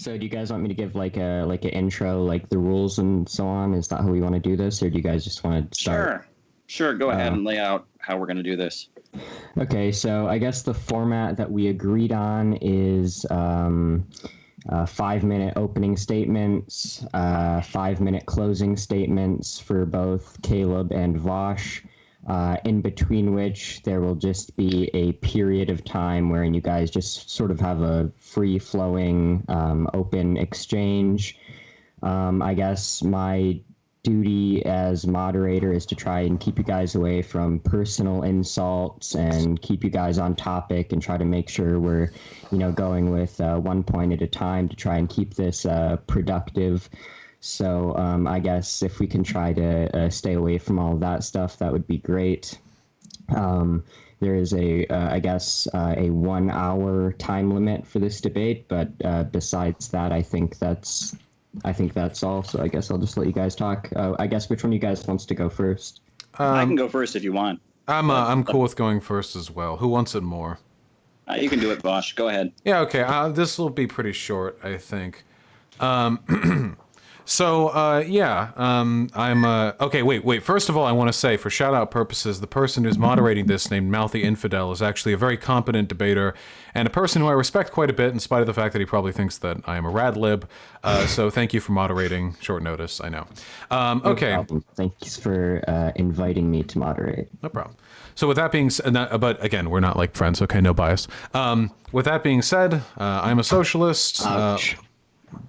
So do you guys want me to give like an intro, like the rules and so on? Is that how we want to do this, or do you guys just want to start? Sure. Go ahead and lay out how we're going to do this. Okay, so I guess the format that we agreed on is 5-minute opening statements, 5-minute closing statements for both Caleb and Vosh, in between which there will just be a period of time wherein you guys just sort of have a free-flowing, open exchange. I guess my duty as moderator is to try and keep you guys away from personal insults and keep you guys on topic and try to make sure we're, going with one point at a time to try and keep this productive. So I guess if we can try to stay away from all of that stuff, that would be great. There is a 1 hour time limit for this debate, but besides that, I think that's all. So I guess I'll just let you guys talk. I guess which one of you guys wants to go first? I can go first if you want. I'm cool with going first as well. Who wants it more? You can do it, Bosch. Go ahead. Yeah, okay. This will be pretty short, I think. Okay, wait. First of all, I want to say, for shout-out purposes, the person who's moderating this, named Mouthy Infidel, is actually a very competent debater and a person who I respect quite a bit, in spite of the fact that he probably thinks that I am a rad lib. So thank you for moderating. Short notice, I know. Okay. No problem. Thanks for inviting me to moderate. No problem. So with that being said, but again, we're not like friends, okay? No bias. With that being said, I'm a socialist.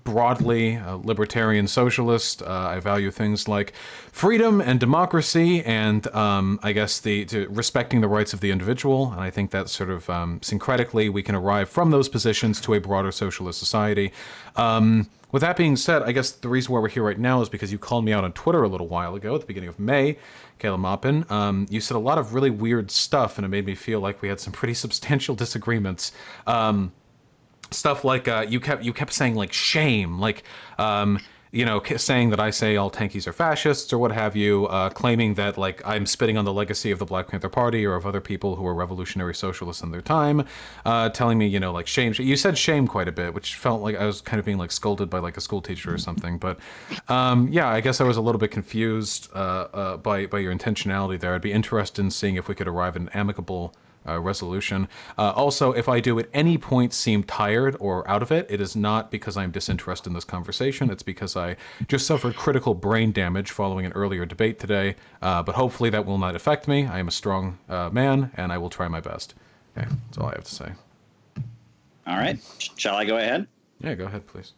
Broadly a libertarian socialist. I value things like freedom and democracy and I guess respecting the rights of the individual. And I think that sort of syncretically we can arrive from those positions to a broader socialist society. With that being said, I guess the reason why we're here right now is because you called me out on Twitter a little while ago at the beginning of May, Caleb Maupin. You said a lot of really weird stuff and it made me feel like we had some pretty substantial disagreements. Stuff like you kept saying like shame, like saying that I say all Tankies are fascists or what have you, claiming that like I'm spitting on the legacy of the Black Panther Party or of other people who were revolutionary socialists in their time, telling me like shame. You said shame quite a bit, which felt like I was kind of being like scolded by like a school teacher or something. But I guess I was a little bit confused by your intentionality there. I'd be interested in seeing if we could arrive at an amicable resolution. Also, if I do at any point seem tired or out of it, it is not because I'm disinterested in this conversation. It's because I just suffered critical brain damage following an earlier debate today. But hopefully that will not affect me. I am a strong man, and I will try my best. Okay, that's all I have to say. All right. Shall I go ahead? Yeah, go ahead, please.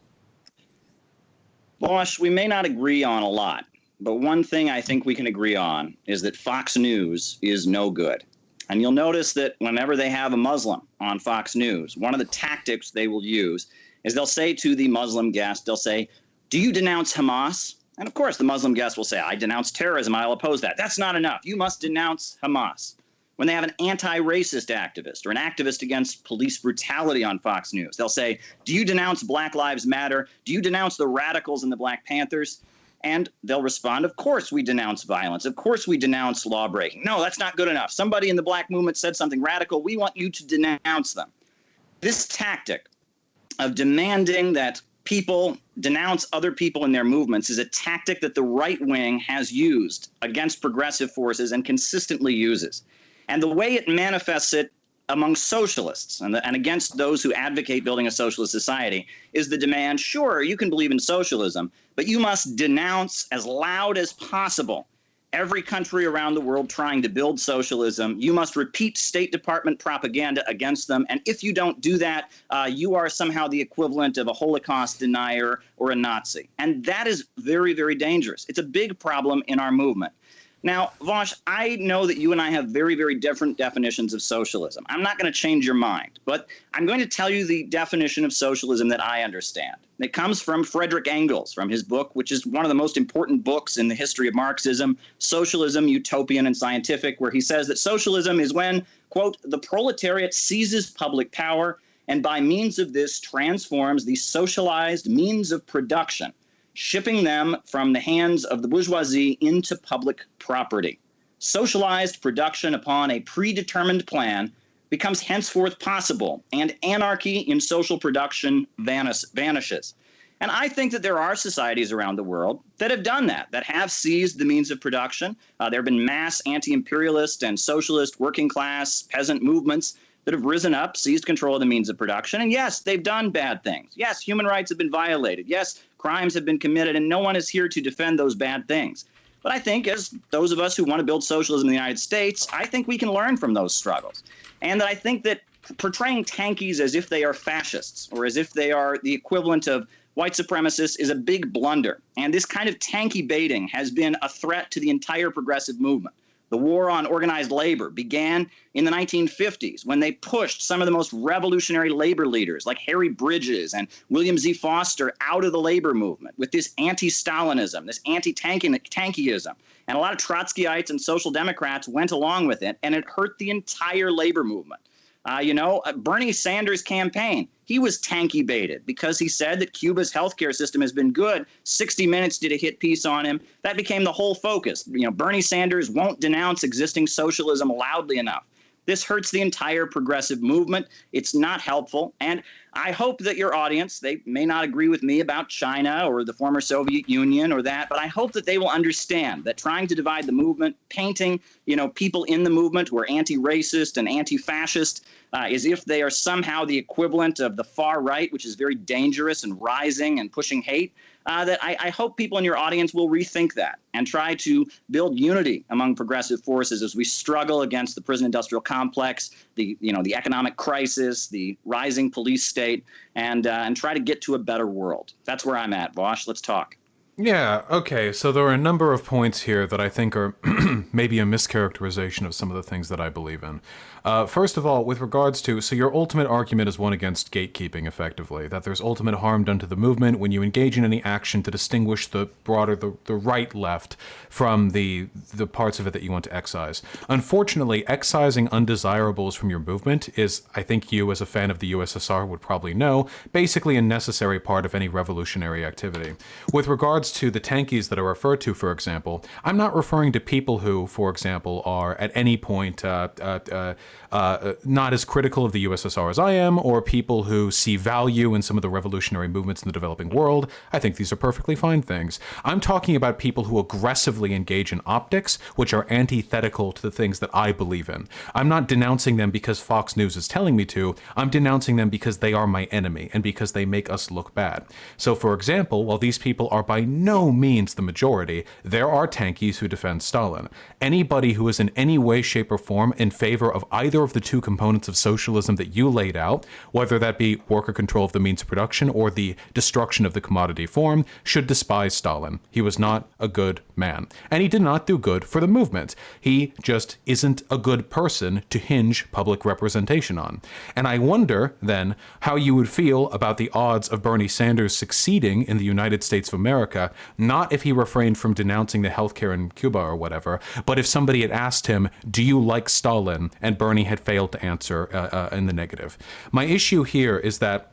Bosch, we may not agree on a lot, but one thing I think we can agree on is that Fox News is no good. And you'll notice that whenever they have a Muslim on Fox News, one of the tactics they will use is they'll say to the Muslim guest, they'll say, "Do you denounce Hamas?" And of course, the Muslim guest will say, "I denounce terrorism. I'll oppose that." That's not enough. You must denounce Hamas. When they have an anti-racist activist or an activist against police brutality on Fox News, they'll say, "Do you denounce Black Lives Matter? Do you denounce the radicals and the Black Panthers?" And they'll respond, "Of course we denounce violence. Of course we denounce law breaking." No, that's not good enough. Somebody in the Black movement said something radical. We want you to denounce them. This tactic of demanding that people denounce other people in their movements is a tactic that the right wing has used against progressive forces and consistently uses. And the way it manifests it among socialists and against those who advocate building a socialist society is the demand, sure, you can believe in socialism, but you must denounce as loud as possible every country around the world trying to build socialism. You must repeat State Department propaganda against them. And if you don't do that, you are somehow the equivalent of a Holocaust denier or a Nazi. And that is very, very dangerous. It's a big problem in our movement. Now, Vosh, I know that you and I have very, very different definitions of socialism. I'm not going to change your mind, but I'm going to tell you the definition of socialism that I understand. It comes from Frederick Engels, from his book, which is one of the most important books in the history of Marxism, Socialism, Utopian and Scientific, where he says that socialism is when, quote, "the proletariat seizes public power and by means of this transforms the socialized means of production, shipping them from the hands of the bourgeoisie into public property. Socialized production upon a predetermined plan becomes henceforth possible, and anarchy in social production vanishes. And I think that there are societies around the world that have done that have seized the means of production. There have been mass anti-imperialist and socialist working class peasant movements that have risen up, seized control of the means of production. And yes, they've done bad things. Yes, human rights have been violated. Yes, crimes have been committed, and no one is here to defend those bad things. But I think, as those of us who want to build socialism in the United States, I think we can learn from those struggles. And I think that portraying Tankies as if they are fascists or as if they are the equivalent of white supremacists is a big blunder. And this kind of tanky baiting has been a threat to the entire progressive movement. The war on organized labor began in the 1950s when they pushed some of the most revolutionary labor leaders like Harry Bridges and William Z. Foster out of the labor movement with this anti-Stalinism, this anti-Tankyism. And a lot of Trotskyites and social democrats went along with it, and it hurt the entire labor movement. Bernie Sanders' campaign, he was tanky baited because he said that Cuba's healthcare system has been good. 60 Minutes did a hit piece on him. That became the whole focus. Bernie Sanders won't denounce existing socialism loudly enough. This hurts the entire progressive movement. It's not helpful. And I hope that your audience, they may not agree with me about China or the former Soviet Union or that, but I hope that they will understand that trying to divide the movement, painting, people in the movement who are anti-racist and anti-fascist as if they are somehow the equivalent of the far right, which is very dangerous and rising and pushing hate, that I hope people in your audience will rethink that and try to build unity among progressive forces as we struggle against the prison industrial complex, the economic crisis, the rising police state, and try to get to a better world. That's where I'm at, Vosh. Let's talk. Yeah, okay, so there are a number of points here that I think are maybe a mischaracterization of some of the things that I believe in. First of all, with regards to, so your ultimate argument is one against gatekeeping, effectively, that there's ultimate harm done to the movement when you engage in any action to distinguish the broader, the right-left from the parts of it that you want to excise. Unfortunately, excising undesirables from your movement is, I think you as a fan of the USSR would probably know, basically a necessary part of any revolutionary activity. With regards to the Tankies that are referred to, for example, I'm not referring to people who, for example, are at any point not as critical of the USSR as I am, or people who see value in some of the revolutionary movements in the developing world. I think these are perfectly fine things. I'm talking about people who aggressively engage in optics, which are antithetical to the things that I believe in. I'm not denouncing them because Fox News is telling me to. I'm denouncing them because they are my enemy and because they make us look bad. So, for example, while these people are by no means the majority, there are Tankies who defend Stalin. Anybody who is in any way, shape, or form in favor of either of the two components of socialism that you laid out, whether that be worker control of the means of production or the destruction of the commodity form, should despise Stalin. He was not a good man. And he did not do good for the movement. He just isn't a good person to hinge public representation on. And I wonder, then, how you would feel about the odds of Bernie Sanders succeeding in the United States of America, not if he refrained from denouncing the healthcare in Cuba or whatever, but if somebody had asked him, do you like Stalin? And Bernie had failed to answer in the negative. My issue here is that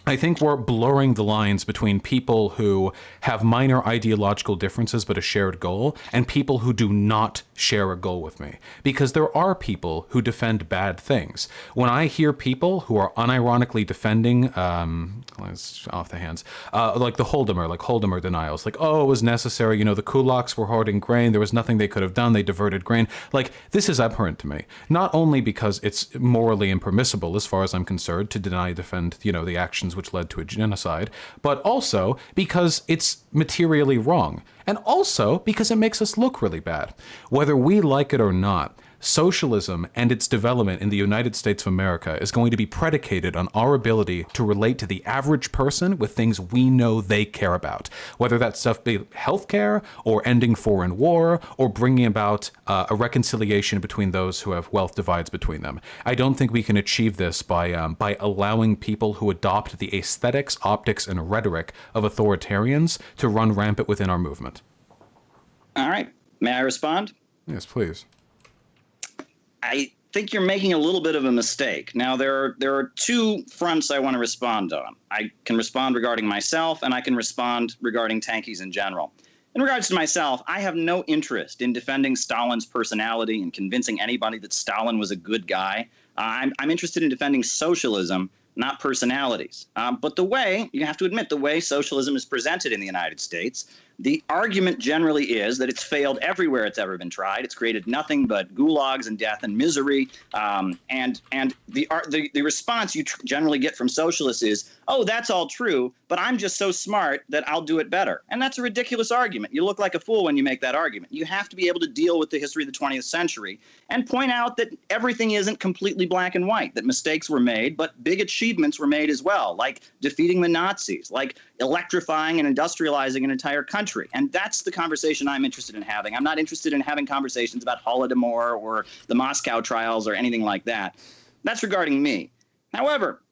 I think we're blurring the lines between people who have minor ideological differences but a shared goal and people who do not share a goal with me. Because there are people who defend bad things. When I hear people who are unironically defending, off the hands, like the Holdomer denials, like, oh, it was necessary, the kulaks were hoarding grain, there was nothing they could have done, they diverted grain. Like, this is abhorrent to me. Not only because it's morally impermissible, as far as I'm concerned, to defend, the actions which led to a genocide, but also because it's materially wrong, and also because it makes us look really bad. Whether we like it or not, socialism and its development in the United States of America is going to be predicated on our ability to relate to the average person with things we know they care about, whether that stuff be healthcare or ending foreign war or bringing about a reconciliation between those who have wealth divides between them. I don't think we can achieve this by allowing people who adopt the aesthetics, optics, and rhetoric of authoritarians to run rampant within our movement. All right. May I respond? Yes, please. I think you're making a little bit of a mistake. Now, there are two fronts I want to respond on. I can respond regarding myself, and I can respond regarding Tankies in general. In regards to myself, I have no interest in defending Stalin's personality and convincing anybody that Stalin was a good guy. I'm interested in defending socialism, not personalities. But you have to admit, the way socialism is presented in the United States, the argument generally is that it's failed everywhere it's ever been tried. It's created nothing but gulags and death and misery. And the response you generally get from socialists is, oh, that's all true, but I'm just so smart that I'll do it better. And that's a ridiculous argument. You look like a fool when you make that argument. You have to be able to deal with the history of the 20th century and point out that everything isn't completely black and white, that mistakes were made, but big achievements were made as well, like defeating the Nazis, like electrifying and industrializing an entire country. And that's the conversation I'm interested in having. I'm not interested in having conversations about Holodomor or the Moscow trials or anything like that. That's regarding me. However,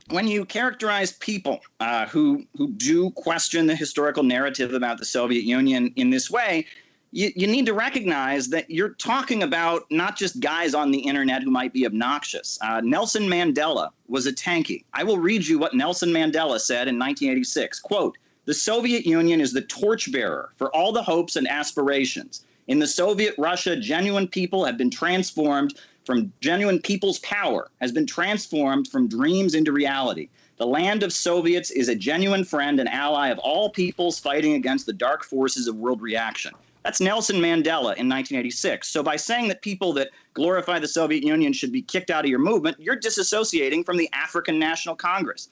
when you characterize people who do question the historical narrative about the Soviet Union in this way, you need to recognize that you're talking about not just guys on the internet who might be obnoxious. Nelson Mandela was a Tankie. I will read you what Nelson Mandela said in 1986. Quote, "The Soviet Union is the torchbearer for all the hopes and aspirations. In the Soviet Russia, genuine people have been transformed from genuine people's power has been transformed from dreams into reality. The land of Soviets is a genuine friend and ally of all peoples fighting against the dark forces of world reaction." That's Nelson Mandela in 1986. So by saying that people that glorify the Soviet Union should be kicked out of your movement, you're disassociating from the African National Congress.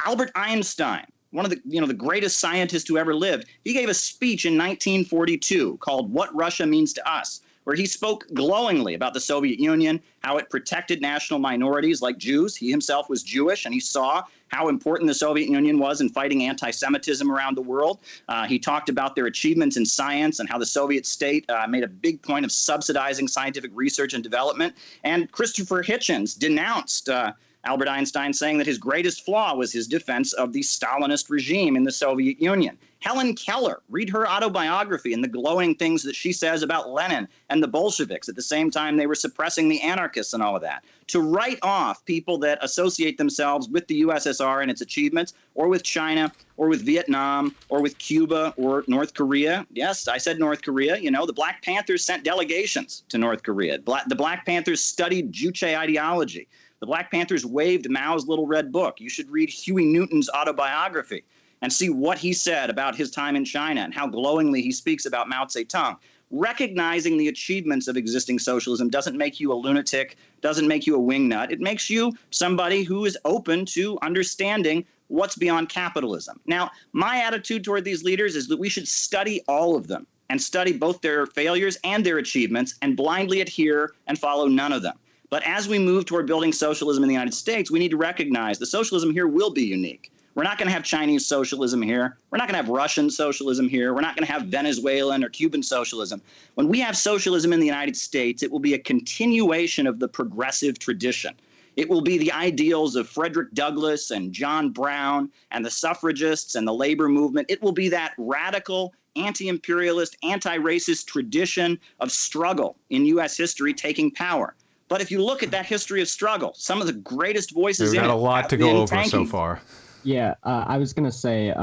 Albert Einstein, one of the greatest scientists who ever lived, he gave a speech in 1942 called "What Russia Means to Us," where he spoke glowingly about the Soviet Union, how it protected national minorities like Jews. He himself was Jewish, and he saw how important the Soviet Union was in fighting anti-Semitism around the world. He talked about their achievements in science and how the Soviet state made a big point of subsidizing scientific research and development. And Christopher Hitchens denounced Albert Einstein, saying that his greatest flaw was his defense of the Stalinist regime in the Soviet Union. Helen Keller, read her autobiography and the glowing things that she says about Lenin and the Bolsheviks at the same time they were suppressing the anarchists and all of that. To write off people that associate themselves with the USSR and its achievements, or with China, or with Vietnam, or with Cuba, or North Korea. Yes, I said North Korea. You know, the Black Panthers sent delegations to North Korea. The Black Panthers studied Juche ideology. The Black Panthers waved Mao's Little Red Book. You should read Huey Newton's autobiography and see what he said about his time in China and how glowingly he speaks about Mao Zedong. Recognizing the achievements of existing socialism doesn't make you a lunatic, doesn't make you a wingnut. It makes you somebody who is open to understanding what's beyond capitalism. Now, my attitude toward these leaders is that we should study all of them and study both their failures and their achievements and blindly adhere and follow none of them. But as we move toward building socialism in the United States, we need to recognize the socialism here will be unique. We're not going to have Chinese socialism here. We're not going to have Russian socialism here. We're not going to have Venezuelan or Cuban socialism. When we have socialism in the United States, it will be a continuation of the progressive tradition. It will be the ideals of Frederick Douglass and John Brown and the suffragists and the labor movement. It will be that radical, anti-imperialist, anti-racist tradition of struggle in U.S. history taking power. But if you look at that history of struggle, some of the greatest voices We've in got it a lot to go over Tankies. so far. Yeah, I was going to say,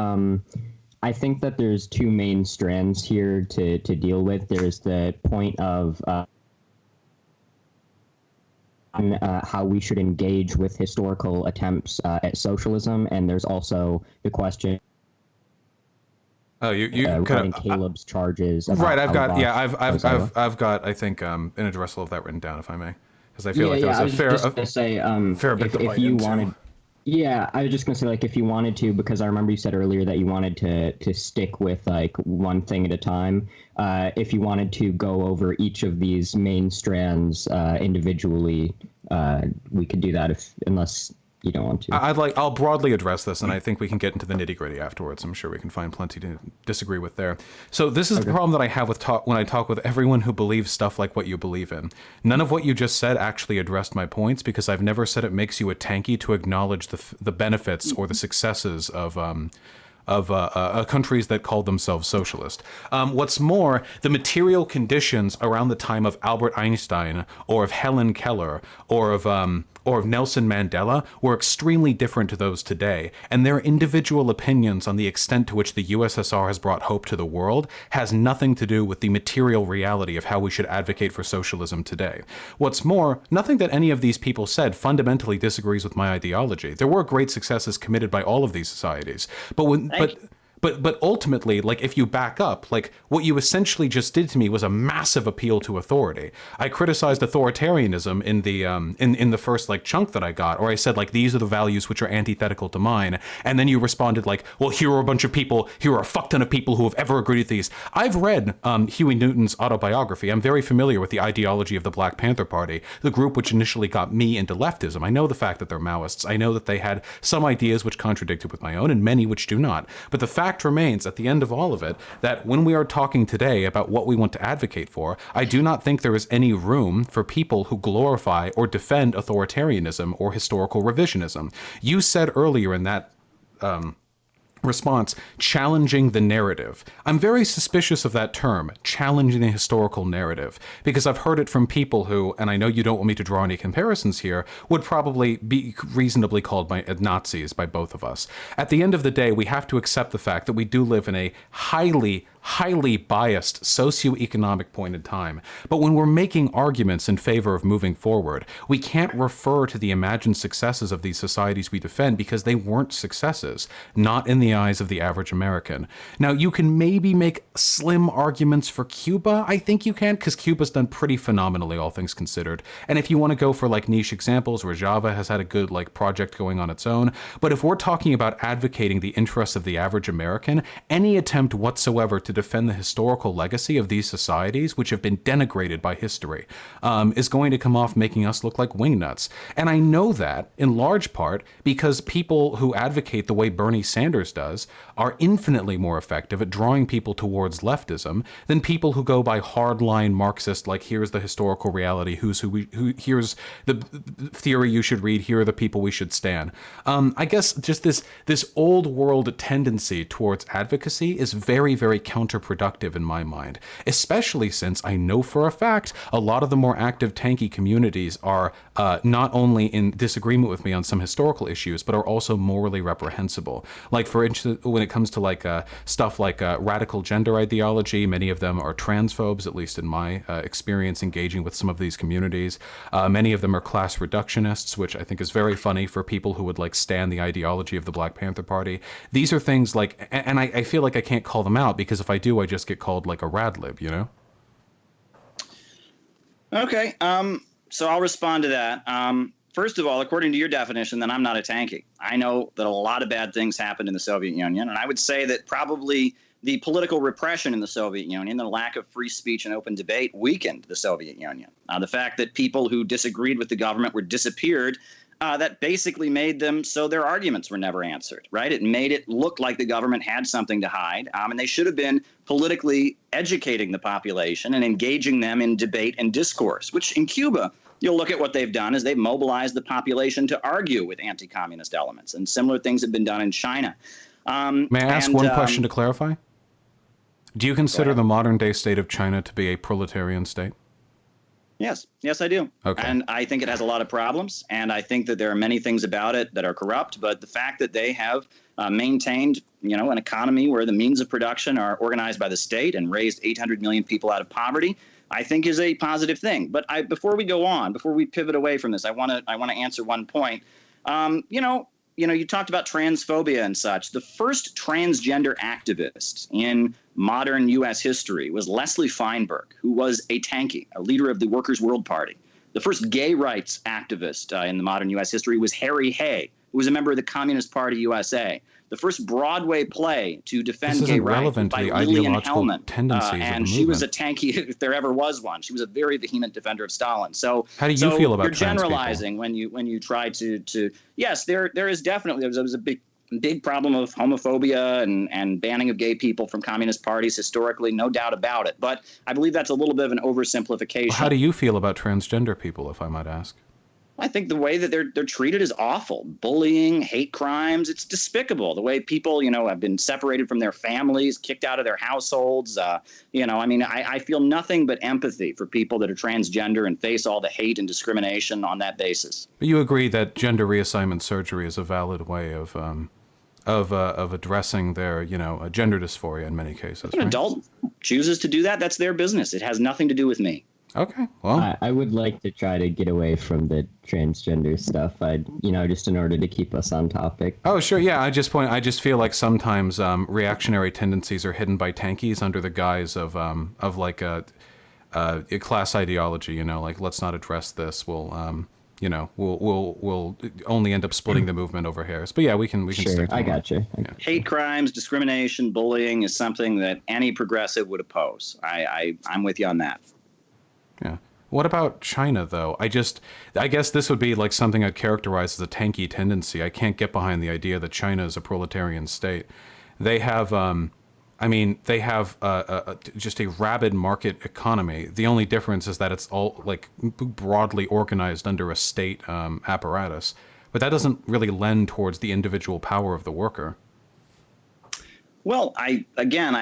I think that there's two main strands here to deal with. There's the point of how we should engage with historical attempts at socialism, and there's also the question. Oh, you regarding Caleb's charges. Right, I've got I think an addressal of that written down, if I may, because I feel like there was a fair bit to bite into. Yeah, I was just gonna say, like, if you wanted to, because I remember you said earlier that you wanted to stick with like one thing at a time. If you wanted to go over each of these main strands individually, we could do that. Unless you don't want to. I'll broadly address this, and I think we can get into the nitty gritty afterwards. I'm sure we can find plenty to disagree with there. So this is the problem that I have with when I talk with everyone who believes stuff like what you believe in. None of what you just said actually addressed my points, because I've never said it makes you a tankie to acknowledge the benefits or the successes of countries that called themselves socialist. What's more, the material conditions around the time of Albert Einstein or of Helen Keller or of or of Nelson Mandela were extremely different to those today, and their individual opinions on the extent to which the USSR has brought hope to the world has nothing to do with the material reality of how we should advocate for socialism today. What's more, nothing that any of these people said fundamentally disagrees with my ideology. There were great successes committed by all of these societies, but ultimately, like, if you back up, like, what you essentially just did to me was a massive appeal to authority. I criticized authoritarianism in the in the first, like, chunk that I got, or I said, like, these are the values which are antithetical to mine, and then you responded like, well, here are a bunch of people, here are a fuck ton of people who have ever agreed with these. I've read Huey Newton's autobiography. I'm very familiar with the ideology of the Black Panther Party, the group which initially got me into leftism. I know the fact that they're Maoists. I know that they had some ideas which contradicted with my own, and many which do not. But the fact remains, at the end of all of it, that when we are talking today about what we want to advocate for, I do not think there is any room for people who glorify or defend authoritarianism or historical revisionism. You said earlier in that response, challenging the narrative. I'm very suspicious of that term, challenging the historical narrative, because I've heard it from people who, and I know you don't want me to draw any comparisons here, would probably be reasonably called by Nazis by both of us. At the end of the day, we have to accept the fact that we do live in a highly biased socioeconomic point in time. But when we're making arguments in favor of moving forward, we can't refer to the imagined successes of these societies we defend because they weren't successes, not in the eyes of the average American. Now, you can maybe make slim arguments for Cuba. I think you can, because Cuba's done pretty phenomenally, all things considered. And if you want to go for, like, niche examples, Rojava has had a good, like, project going on its own. But if we're talking about advocating the interests of the average American, any attempt whatsoever to defend the historical legacy of these societies, which have been denigrated by history, is going to come off making us look like wingnuts. And I know that in large part because people who advocate the way Bernie Sanders does are infinitely more effective at drawing people towards leftism than people who go by hardline Marxist, like, here's the historical reality, here's the theory you should read, here are the people we should stand. I guess just this old world tendency towards advocacy is very, very counterproductive in my mind, especially since I know for a fact a lot of the more active tanky communities are not only in disagreement with me on some historical issues, but are also morally reprehensible. Like, for instance, when it comes to, like, stuff like radical gender ideology, many of them are transphobes, at least in my experience engaging with some of these communities. Many of them are class reductionists, which I think is very funny for people who would, like, stand the ideology of the Black Panther Party. These are things like, and I feel like I can't call them out because if I do, I just get called, like, a radlib, you know? Okay, so I'll respond to that. First of all, according to your definition, then I'm not a tankie. I know that a lot of bad things happened in the Soviet Union, and I would say that probably the political repression in the Soviet Union, the lack of free speech and open debate, weakened the Soviet Union. The fact that people who disagreed with the government were disappeared, that basically made them so their arguments were never answered, right? It made it look like the government had something to hide, and they should have been politically educating the population and engaging them in debate and discourse, which in Cuba, you'll look at what they've done is they've mobilized the population to argue with anti-communist elements, and similar things have been done in China. May I ask one question to clarify? Do you consider the modern-day state of China to be a proletarian state? Yes, I do. Okay. And I think it has a lot of problems, and I think that there are many things about it that are corrupt, but the fact that they have maintained, an economy where the means of production are organized by the state and raised 800 million people out of poverty, I think is a positive thing. But before we go on, before we pivot away from this, I want to answer one point. You talked about transphobia and such. The first transgender activist in modern U.S. history was Leslie Feinberg, who was a tankie, a leader of the Workers' World Party. The first gay rights activist in the modern U.S. history was Harry Hay, who was a member of the Communist Party USA. The first Broadway play to defend gay rights by Lillian Hellman, and she was a tankie if there ever was one. She was a very vehement defender of Stalin. So how do you feel about you're generalizing when you try to yes, there is definitely there was a big problem of homophobia and banning of gay people from communist parties historically, no doubt about it. But I believe that's a little bit of an oversimplification. How do you feel about transgender people, if I might ask? I think the way that they're treated is awful. Bullying, hate crimes, it's despicable. The way people, have been separated from their families, kicked out of their households. I feel nothing but empathy for people that are transgender and face all the hate and discrimination on that basis. But you agree that gender reassignment surgery is a valid way of addressing their, gender dysphoria in many cases. If an adult chooses to do that, that's their business. It has nothing to do with me. Okay, well, I would like to try to get away from the transgender stuff. Just in order to keep us on topic. Oh, sure, yeah. I just feel like sometimes reactionary tendencies are hidden by Tankies under the guise of like a class ideology. Like, let's not address this. We'll only end up splitting the movement over hairs. But yeah, we can Sure, stick to I one. got you. Hate crimes, discrimination, bullying is something that any progressive would oppose. I'm with you on that. Yeah. What about China, though? I guess this would be like something I'd characterize as a tanky tendency. I can't get behind the idea that China is a proletarian state. They have, just a rabid market economy. The only difference is that it's all like broadly organized under a state apparatus. But that doesn't really lend towards the individual power of the worker. Well, I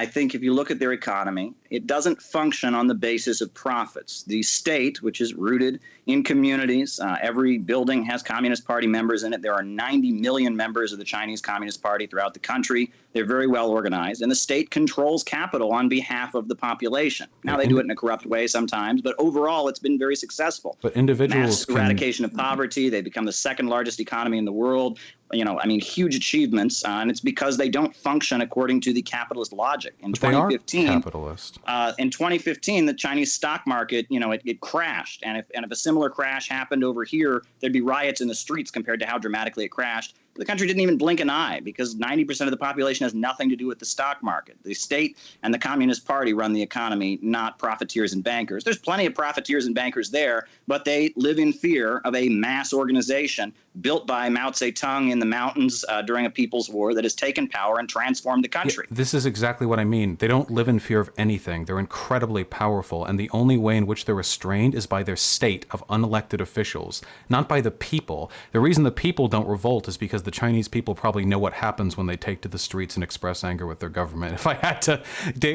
think if you look at their economy, it doesn't function on the basis of profits. The state, which is rooted in communities, every building has Communist Party members in it. There are 90 million members of the Chinese Communist Party throughout the country. They're very well organized, and the state controls capital on behalf of the population. Now, they do it in a corrupt way sometimes, but overall, it's been very successful. But individuals Mass eradication of poverty. They become the second largest economy in the world. Huge achievements, and it's because they don't function according to the capitalist logic. In 2015, they are capitalist. In 2015, the Chinese stock market, it crashed, and if a similar crash happened over here, there'd be riots in the streets compared to how dramatically it crashed. The country didn't even blink an eye because 90% of the population has nothing to do with the stock market. The state and the Communist Party run the economy, not profiteers and bankers. There's plenty of profiteers and bankers there, but they live in fear of a mass organization built by Mao Zedong in the mountains during a people's war that has taken power and transformed the country. Yeah, this is exactly what I mean. They don't live in fear of anything. They're incredibly powerful, and the only way in which they're restrained is by their state of unelected officials, not by the people. The reason the people don't revolt is because the Chinese people probably know what happens when they take to the streets and express anger with their government. If I had to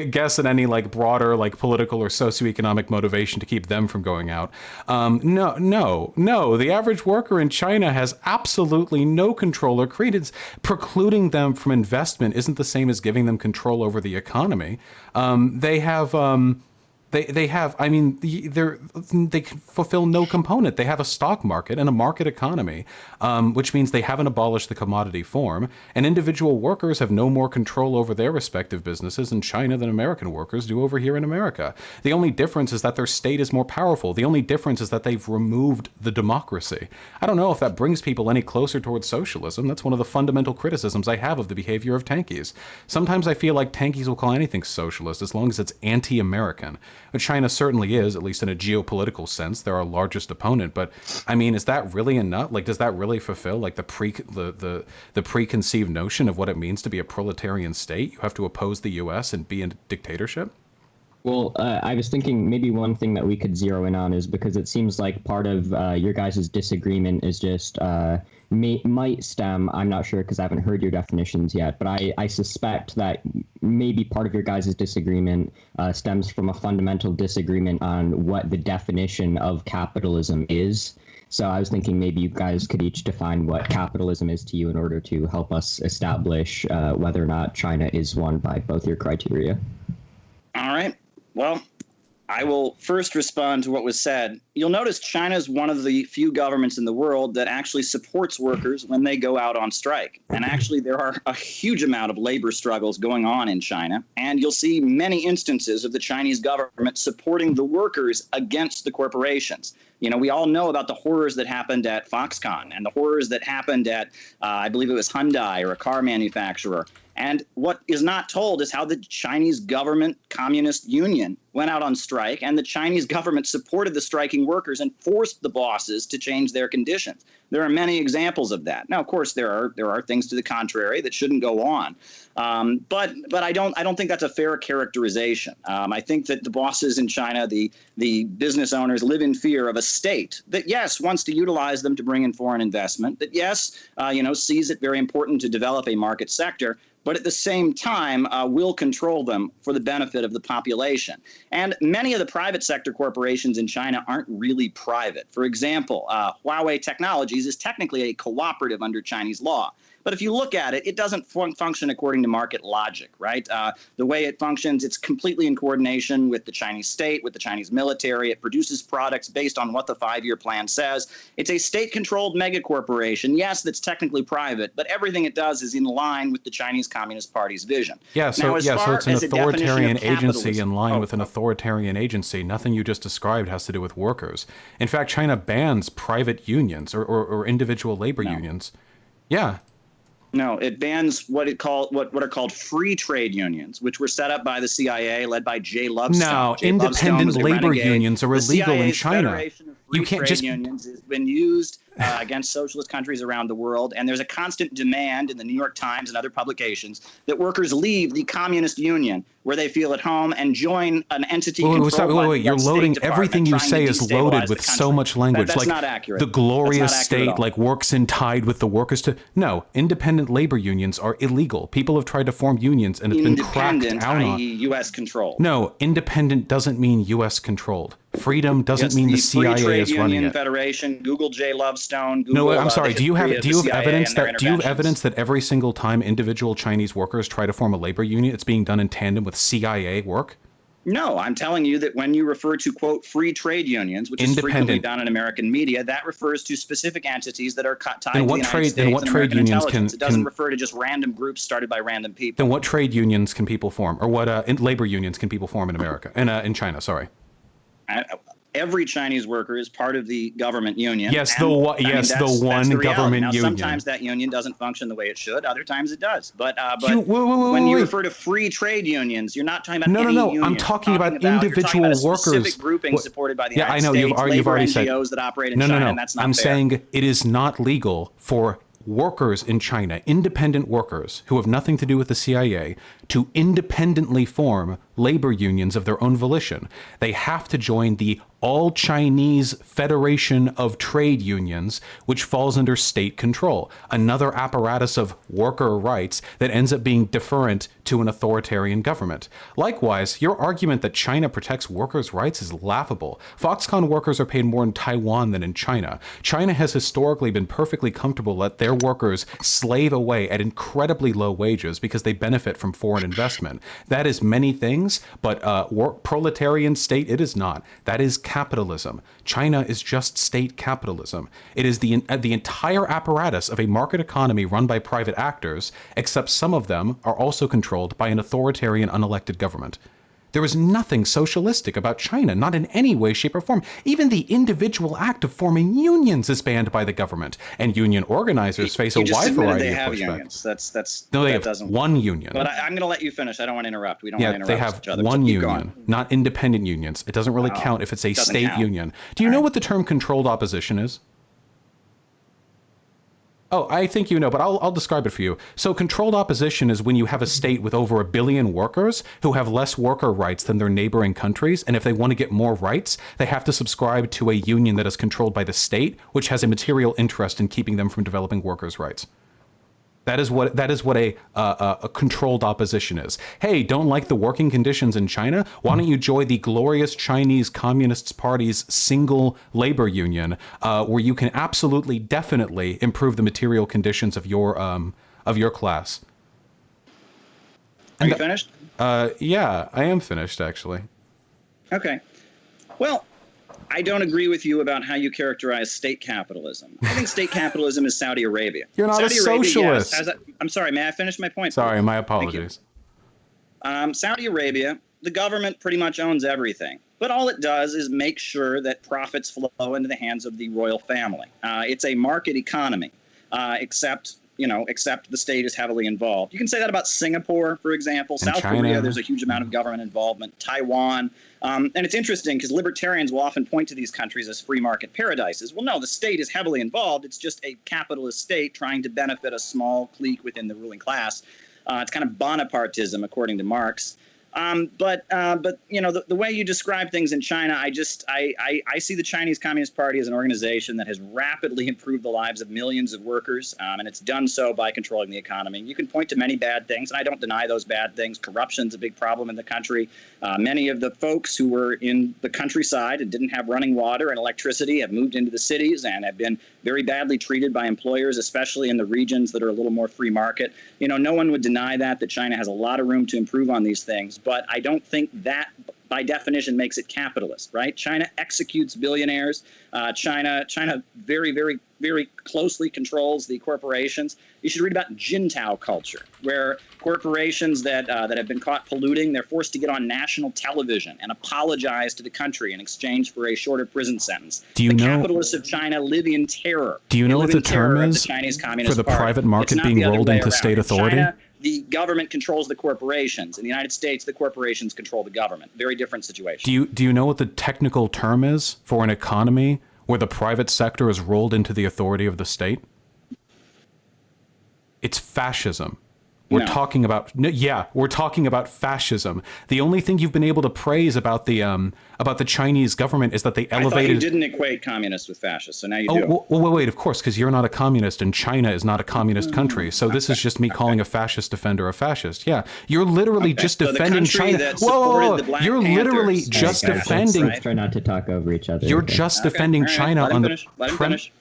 guess at any broader political or socioeconomic motivation to keep them from going out, no. The average worker in China has absolutely no control or credence. Precluding them from investment isn't the same as giving them control over the economy. They fulfill no component. They have a stock market and a market economy, which means they haven't abolished the commodity form, and individual workers have no more control over their respective businesses in China than American workers do over here in America. The only difference is that their state is more powerful. The only difference is that they've removed the democracy. I don't know if that brings people any closer towards socialism. That's one of the fundamental criticisms I have of the behavior of Tankies. Sometimes I feel like Tankies will call anything socialist as long as it's anti-American. China certainly is, at least in a geopolitical sense. They're our largest opponent, but is that really enough? Does that really fulfill the preconceived notion of what it means to be a proletarian state? You have to oppose the U.S. and be in a dictatorship? Well, I was thinking maybe one thing that we could zero in on is because it seems like part of your guys' disagreement is just might stem, I'm not sure because I haven't heard your definitions yet, but I suspect that maybe part of your guys' disagreement stems from a fundamental disagreement on what the definition of capitalism is. So I was thinking maybe you guys could each define what capitalism is to you in order to help us establish whether or not China is one by both your criteria. All right. Well, I will first respond to what was said. You'll notice China is one of the few governments in the world that actually supports workers when they go out on strike. And actually, there are a huge amount of labor struggles going on in China. And you'll see many instances of the Chinese government supporting the workers against the corporations. We all know about the horrors that happened at Foxconn and the horrors that happened at, I believe it was Hyundai or a car manufacturer. And what is not told is how the Chinese government Communist Union went out on strike, and the Chinese government supported the striking workers and forced the bosses to change their conditions. There are many examples of that. Now, of course, there are things to the contrary that shouldn't go on. But I don't think that's a fair characterization. I think that the bosses in China, the business owners, live in fear of a state that, yes, wants to utilize them to bring in foreign investment, that, yes, sees it very important to develop a market sector, but at the same time will control them for the benefit of the population. And many of the private sector corporations in China aren't really private. For example, Huawei Technologies is technically a cooperative under Chinese law. But if you look at it, it doesn't function according to market logic, right? The way it functions, it's completely in coordination with the Chinese state, with the Chinese military. It produces products based on what the 5-year plan says. It's a state-controlled mega corporation, yes, that's technically private, but everything it does is in line with the Chinese Communist Party's vision. Yeah, so it's an authoritarian agency in line with an authoritarian agency. Nothing you just described has to do with workers. In fact, China bans private unions or individual labor unions. Yeah. No, it bans what are called free trade unions, which were set up by the CIA, led by Jay Lovestone. No, independent labor unions are illegal in China. Federation of Free Trade Unions has been used against socialist countries around the world, and there's a constant demand in the New York Times and other publications that workers leave the communist union where they feel at home and join an entity controlled by the You're loading everything you say is loaded with so much language. That's not accurate. The glorious state works in tide with the workers to no, independent labor unions are illegal. People have tried to form unions and it's been cracked out on. U.S. controlled. No, independent doesn't mean U.S. controlled. Freedom doesn't mean the CIA is running it. Federation, Google J. Lovestone. Google, no, I'm sorry. Do you have evidence that every single time individual Chinese workers try to form a labor union, it's being done in tandem with CIA work? No, I'm telling you that when you refer to, quote, free trade unions, which is frequently done in American media, that refers to specific entities that are tied to the United States and American intelligence. It doesn't refer to just random groups started by random people. Then what trade unions can people form? Or what labor unions can people form in America? In China, sorry. Every Chinese worker is part of the government union. Yes, the one government union. Sometimes that union doesn't function the way it should. Other times it does. But when you refer to free trade unions, you're not talking about any union. No. I'm talking about individual workers. Specific grouping supported by the United States. Yeah, I know. You've already said. NGOs that operate in China, and that's not fair. I'm saying it is not legal for workers in China, independent workers who have nothing to do with the CIA, to independently form labor unions of their own volition. They have to join the All-Chinese Federation of Trade Unions, which falls under state control, another apparatus of worker rights that ends up being deferent to an authoritarian government. Likewise, your argument that China protects workers' rights is laughable. Foxconn workers are paid more in Taiwan than in China. China has historically been perfectly comfortable that their workers slave away at incredibly low wages because they benefit from foreign investment. That is many things, but proletarian state, it is not. That is capitalism. China is just state capitalism. It is the entire apparatus of a market economy run by private actors, except some of them are also controlled by an authoritarian unelected government. There is nothing socialistic about China, not in any way, shape, or form. Even the individual act of forming unions is banned by the government, and union organizers face a wide variety of pushback. Unions. No, they have one union. But I'm going to let you finish. I don't want to interrupt. We don't want to interrupt they have each other. one union, not independent unions. It doesn't really count if it's a state union. Do you know what the term controlled opposition is? Oh, I think you know, but I'll describe it for you. So controlled opposition is when you have a state with over 1 billion workers who have less worker rights than their neighboring countries, and if they want to get more rights, they have to subscribe to a union that is controlled by the state, which has a material interest in keeping them from developing workers' rights. That is what a controlled opposition is. Hey, don't like the working conditions in China? Why don't you join the glorious Chinese Communist Party's single labor union, where you can absolutely, definitely improve the material conditions of your class? Are you finished? Yeah, I am finished actually. Okay. Well, I don't agree with you about how you characterize state capitalism. I think state capitalism is Saudi Arabia. You're not Saudi a socialist. Arabia, yes, I'm sorry, may I finish my point? Sorry, my apologies. Saudi Arabia, the government pretty much owns everything. But all it does is make sure that profits flow into the hands of the royal family. It's a market economy, except the state is heavily involved. You can say that about Singapore, for example. South Korea, there's a huge amount of government involvement. Taiwan. And it's interesting because libertarians will often point to these countries as free market paradises. Well, no, the state is heavily involved. It's just a capitalist state trying to benefit a small clique within the ruling class. It's kind of Bonapartism, according to Marx. But you know, the way you describe things in China, I see the Chinese Communist Party as an organization that has rapidly improved the lives of millions of workers, and it's done so by controlling the economy. You can point to many bad things, and I don't deny those bad things. Corruption's a big problem in the country. Many of the folks who were in the countryside and didn't have running water and electricity have moved into the cities and have been very badly treated by employers, especially in the regions that are a little more free market. You know, no one would deny that China has a lot of room to improve on these things. But I don't think that, by definition, makes it capitalist, right? China executes billionaires. China very, very, very closely controls the corporations. You should read about Jintao culture, where corporations that have been caught polluting, they're forced to get on national television and apologize to the country in exchange for a shorter prison sentence. Do you know, capitalists of China live in terror. Do you know what the term is the Chinese Communist for the Party. private market being rolled into state authority? China, the government controls the corporations. In the United States, the corporations control the government. Very different situation. Do you know what the technical term is for an economy where the private sector is rolled into the authority of the state? It's fascism. We're talking about we're talking about fascism. The only thing you've been able to praise about the Chinese government is that they elevated. I thought you didn't equate communists with fascists, so now you do. Well, wait, of course, because you're not a communist and China is not a communist country. So this is just me calling a fascist defender a fascist. Yeah, you're literally just defending China. Whoa. You're literally just defending. Try not to talk over each other. You're just defending China on the. Let him finish.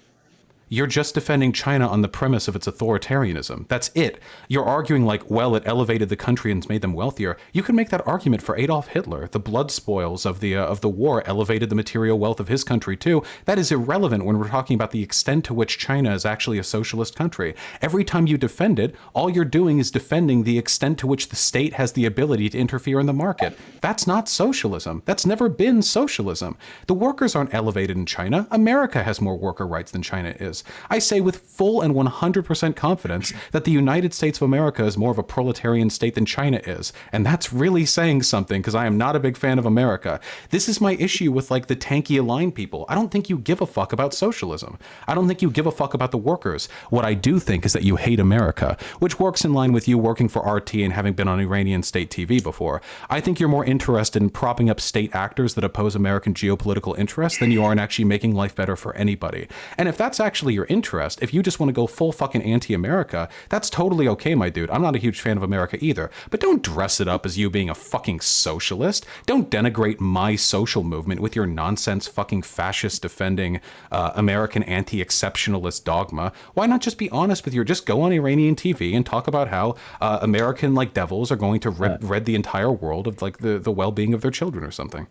You're just defending China on the premise of its authoritarianism. That's it. You're arguing like, well, it elevated the country and made them wealthier. You can make that argument for Adolf Hitler. The blood spoils of the war elevated the material wealth of his country too. That is irrelevant when we're talking about the extent to which China is actually a socialist country. Every time you defend it, all you're doing is defending the extent to which the state has the ability to interfere in the market. That's not socialism. That's never been socialism. The workers aren't elevated in China. America has more worker rights than China is. I say with full and 100% confidence that the United States of America is more of a proletarian state than China is. And that's really saying something, because I am not a big fan of America. This is my issue with like the tanky aligned people. I don't think you give a fuck about socialism. I don't think you give a fuck about the workers. What I do think is that you hate America, which works in line with you working for RT and having been on Iranian state TV before. I think you're more interested in propping up state actors that oppose American geopolitical interests than you are in actually making life better for anybody. And if that's actually your interest, if you just want to go full fucking anti-America, that's totally okay, my dude. I'm not a huge fan of America either, but don't dress it up as you being a fucking socialist. Don't denigrate my social movement with your nonsense fucking fascist defending American anti-exceptionalist dogma. Why not just be honest with just go on Iranian TV and talk about how American like devils are going to rid the entire world of like the well-being of their children or something.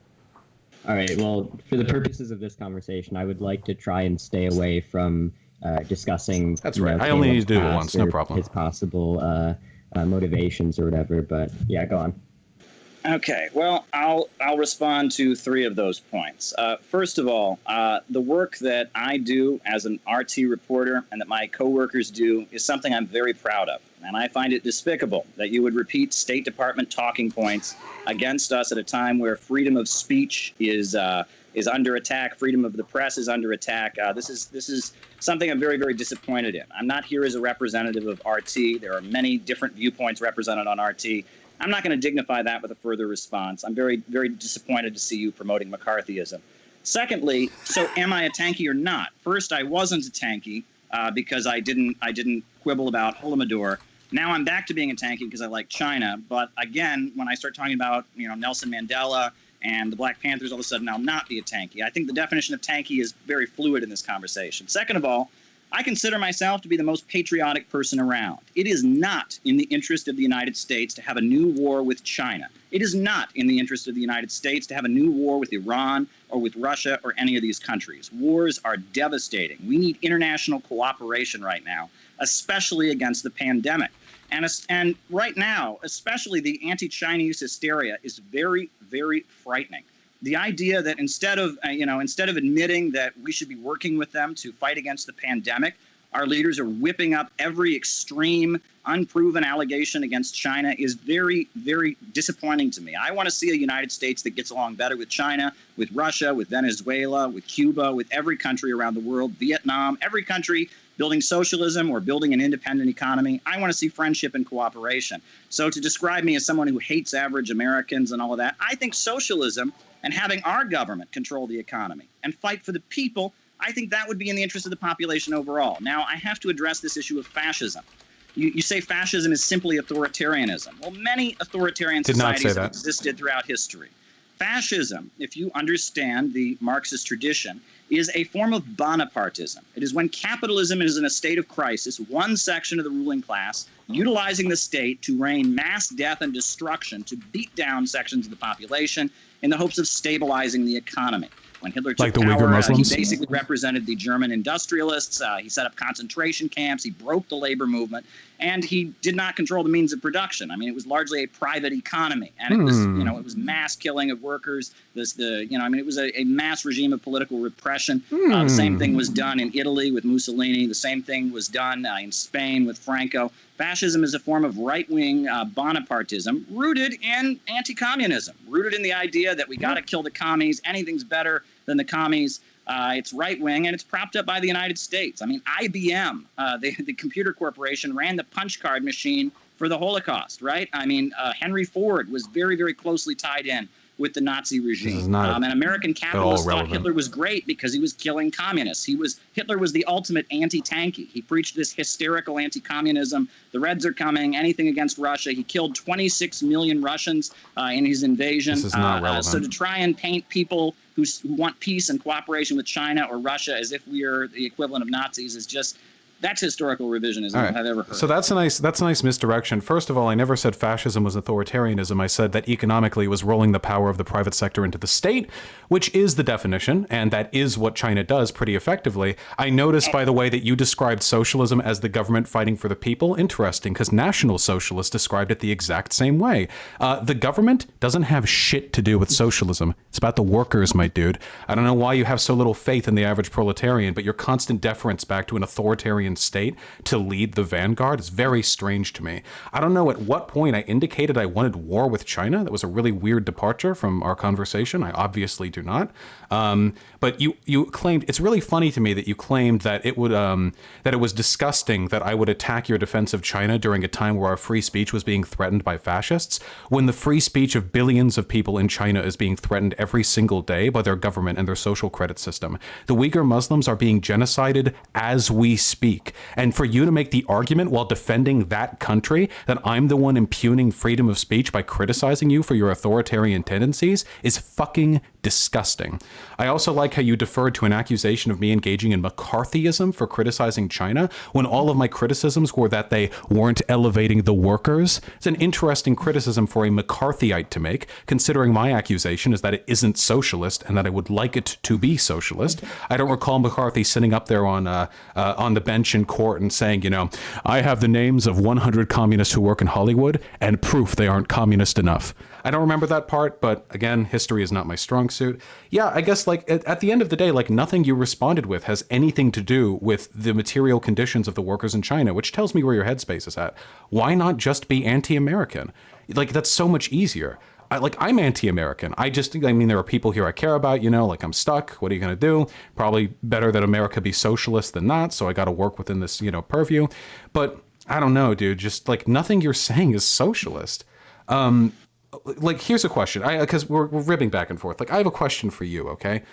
All right, well, for the purposes of this conversation, I would like to try and stay away from discussing. That's right. I only need to do it once, no problem. His possible motivations or whatever, but yeah, go on. Okay, well, I'll respond to three of those points. First of all, the work that I do as an RT reporter and that my coworkers do is something I'm very proud of. And I find it despicable that you would repeat State Department talking points against us at a time where freedom of speech is under attack, freedom of the press is under attack. This is something I'm very, very disappointed in. I'm not here as a representative of RT. There are many different viewpoints represented on RT. I'm not going to dignify that with a further response. I'm very, very disappointed to see you promoting McCarthyism. Secondly, so am I a tankie or not? First, I wasn't a tankie because I didn't quibble about Holodomor. Now I'm back to being a tankie because I like China. But again, when I start talking about Nelson Mandela and the Black Panthers, all of a sudden I'll not be a tankie. I think the definition of tankie is very fluid in this conversation. Second of all, I consider myself to be the most patriotic person around. It is not in the interest of the United States to have a new war with China. It is not in the interest of the United States to have a new war with Iran or with Russia or any of these countries. Wars are devastating. We need international cooperation right now, especially against the pandemic. And right now, especially the anti-Chinese hysteria is very, very frightening. The idea that instead of admitting that we should be working with them to fight against the pandemic, our leaders are whipping up every extreme, unproven allegation against China is very, very disappointing to me. I want to see a United States that gets along better with China, with Russia, with Venezuela, with Cuba, with every country around the world, Vietnam, every country building socialism or building an independent economy. I want to see friendship and cooperation. So to describe me as someone who hates average Americans and all of that, I think socialism and having our government control the economy and fight for the people, I think that would be in the interest of the population overall. Now, I have to address this issue of fascism. You say fascism is simply authoritarianism. Well, many authoritarian societies have existed throughout history. Fascism, if you understand the Marxist tradition, is a form of Bonapartism. It is when capitalism is in a state of crisis, one section of the ruling class utilizing the state to rain mass death and destruction to beat down sections of the population in the hopes of stabilizing the economy. When Hitler took power, he basically represented the German industrialists. He set up concentration camps. He broke the labor movement, and he did not control the means of production. I mean, it was largely a private economy, and it was, it was mass killing of workers. It was a mass regime of political repression. The same thing was done in Italy with Mussolini. The same thing was done in Spain with Franco. Fascism is a form of right-wing Bonapartism rooted in anti-communism, rooted in the idea that we got to kill the commies. Anything's better than the commies. It's right-wing, and it's propped up by the United States. I mean, IBM, the computer corporation, ran the punch card machine for the Holocaust, right? I mean, Henry Ford was very, very closely tied in with the Nazi regime. And American capitalists thought Hitler was great because he was killing communists. Hitler was the ultimate anti-tanky. He preached this hysterical anti-communism. The Reds are coming, anything against Russia. He killed 26 million Russians in his invasion. This is not relevant. So to try and paint people who want peace and cooperation with China or Russia as if we are the equivalent of Nazis is just... That's historical revisionism I've ever heard. So that's a nice misdirection. First of all, I never said fascism was authoritarianism. I said that economically it was rolling the power of the private sector into the state, which is the definition, and that is what China does pretty effectively. I noticed, by the way, that you described socialism as the government fighting for the people. Interesting, because National Socialists described it the exact same way. The government doesn't have shit to do with socialism. It's about the workers, my dude. I don't know why you have so little faith in the average proletarian, but your constant deference back to an authoritarian state to lead the vanguard is very strange to me. I don't know at what point I indicated I wanted war with China. That was a really weird departure from our conversation. I obviously do not. But you claimed, it's really funny to me that you claimed that it would that it was disgusting that I would attack your defense of China during a time where our free speech was being threatened by fascists, when the free speech of billions of people in China is being threatened every single day by their government and their social credit system. The Uyghur Muslims are being genocided as we speak. And for you to make the argument while defending that country that I'm the one impugning freedom of speech by criticizing you for your authoritarian tendencies is fucking disgusting. I also like how you deferred to an accusation of me engaging in McCarthyism for criticizing China when all of my criticisms were that they weren't elevating the workers. It's an interesting criticism for a McCarthyite to make, considering my accusation is that it isn't socialist and that I would like it to be socialist. I don't recall McCarthy sitting up there on the bench in court and saying, I have the names of 100 communists who work in Hollywood and proof they aren't communist enough. I don't remember that part, but again, history is not my strong suit. Yeah, I guess at the end of the day, nothing you responded with has anything to do with the material conditions of the workers in China, which tells me where your headspace is at. Why not just be anti-American? That's so much easier. I'm anti-American. There are people here I care about, I'm stuck. What are you going to do? Probably better that America be socialist than not. So I got to work within this, purview. But I don't know, dude, just nothing you're saying is socialist. Here's a question, because we're ribbing back and forth. I have a question for you, okay?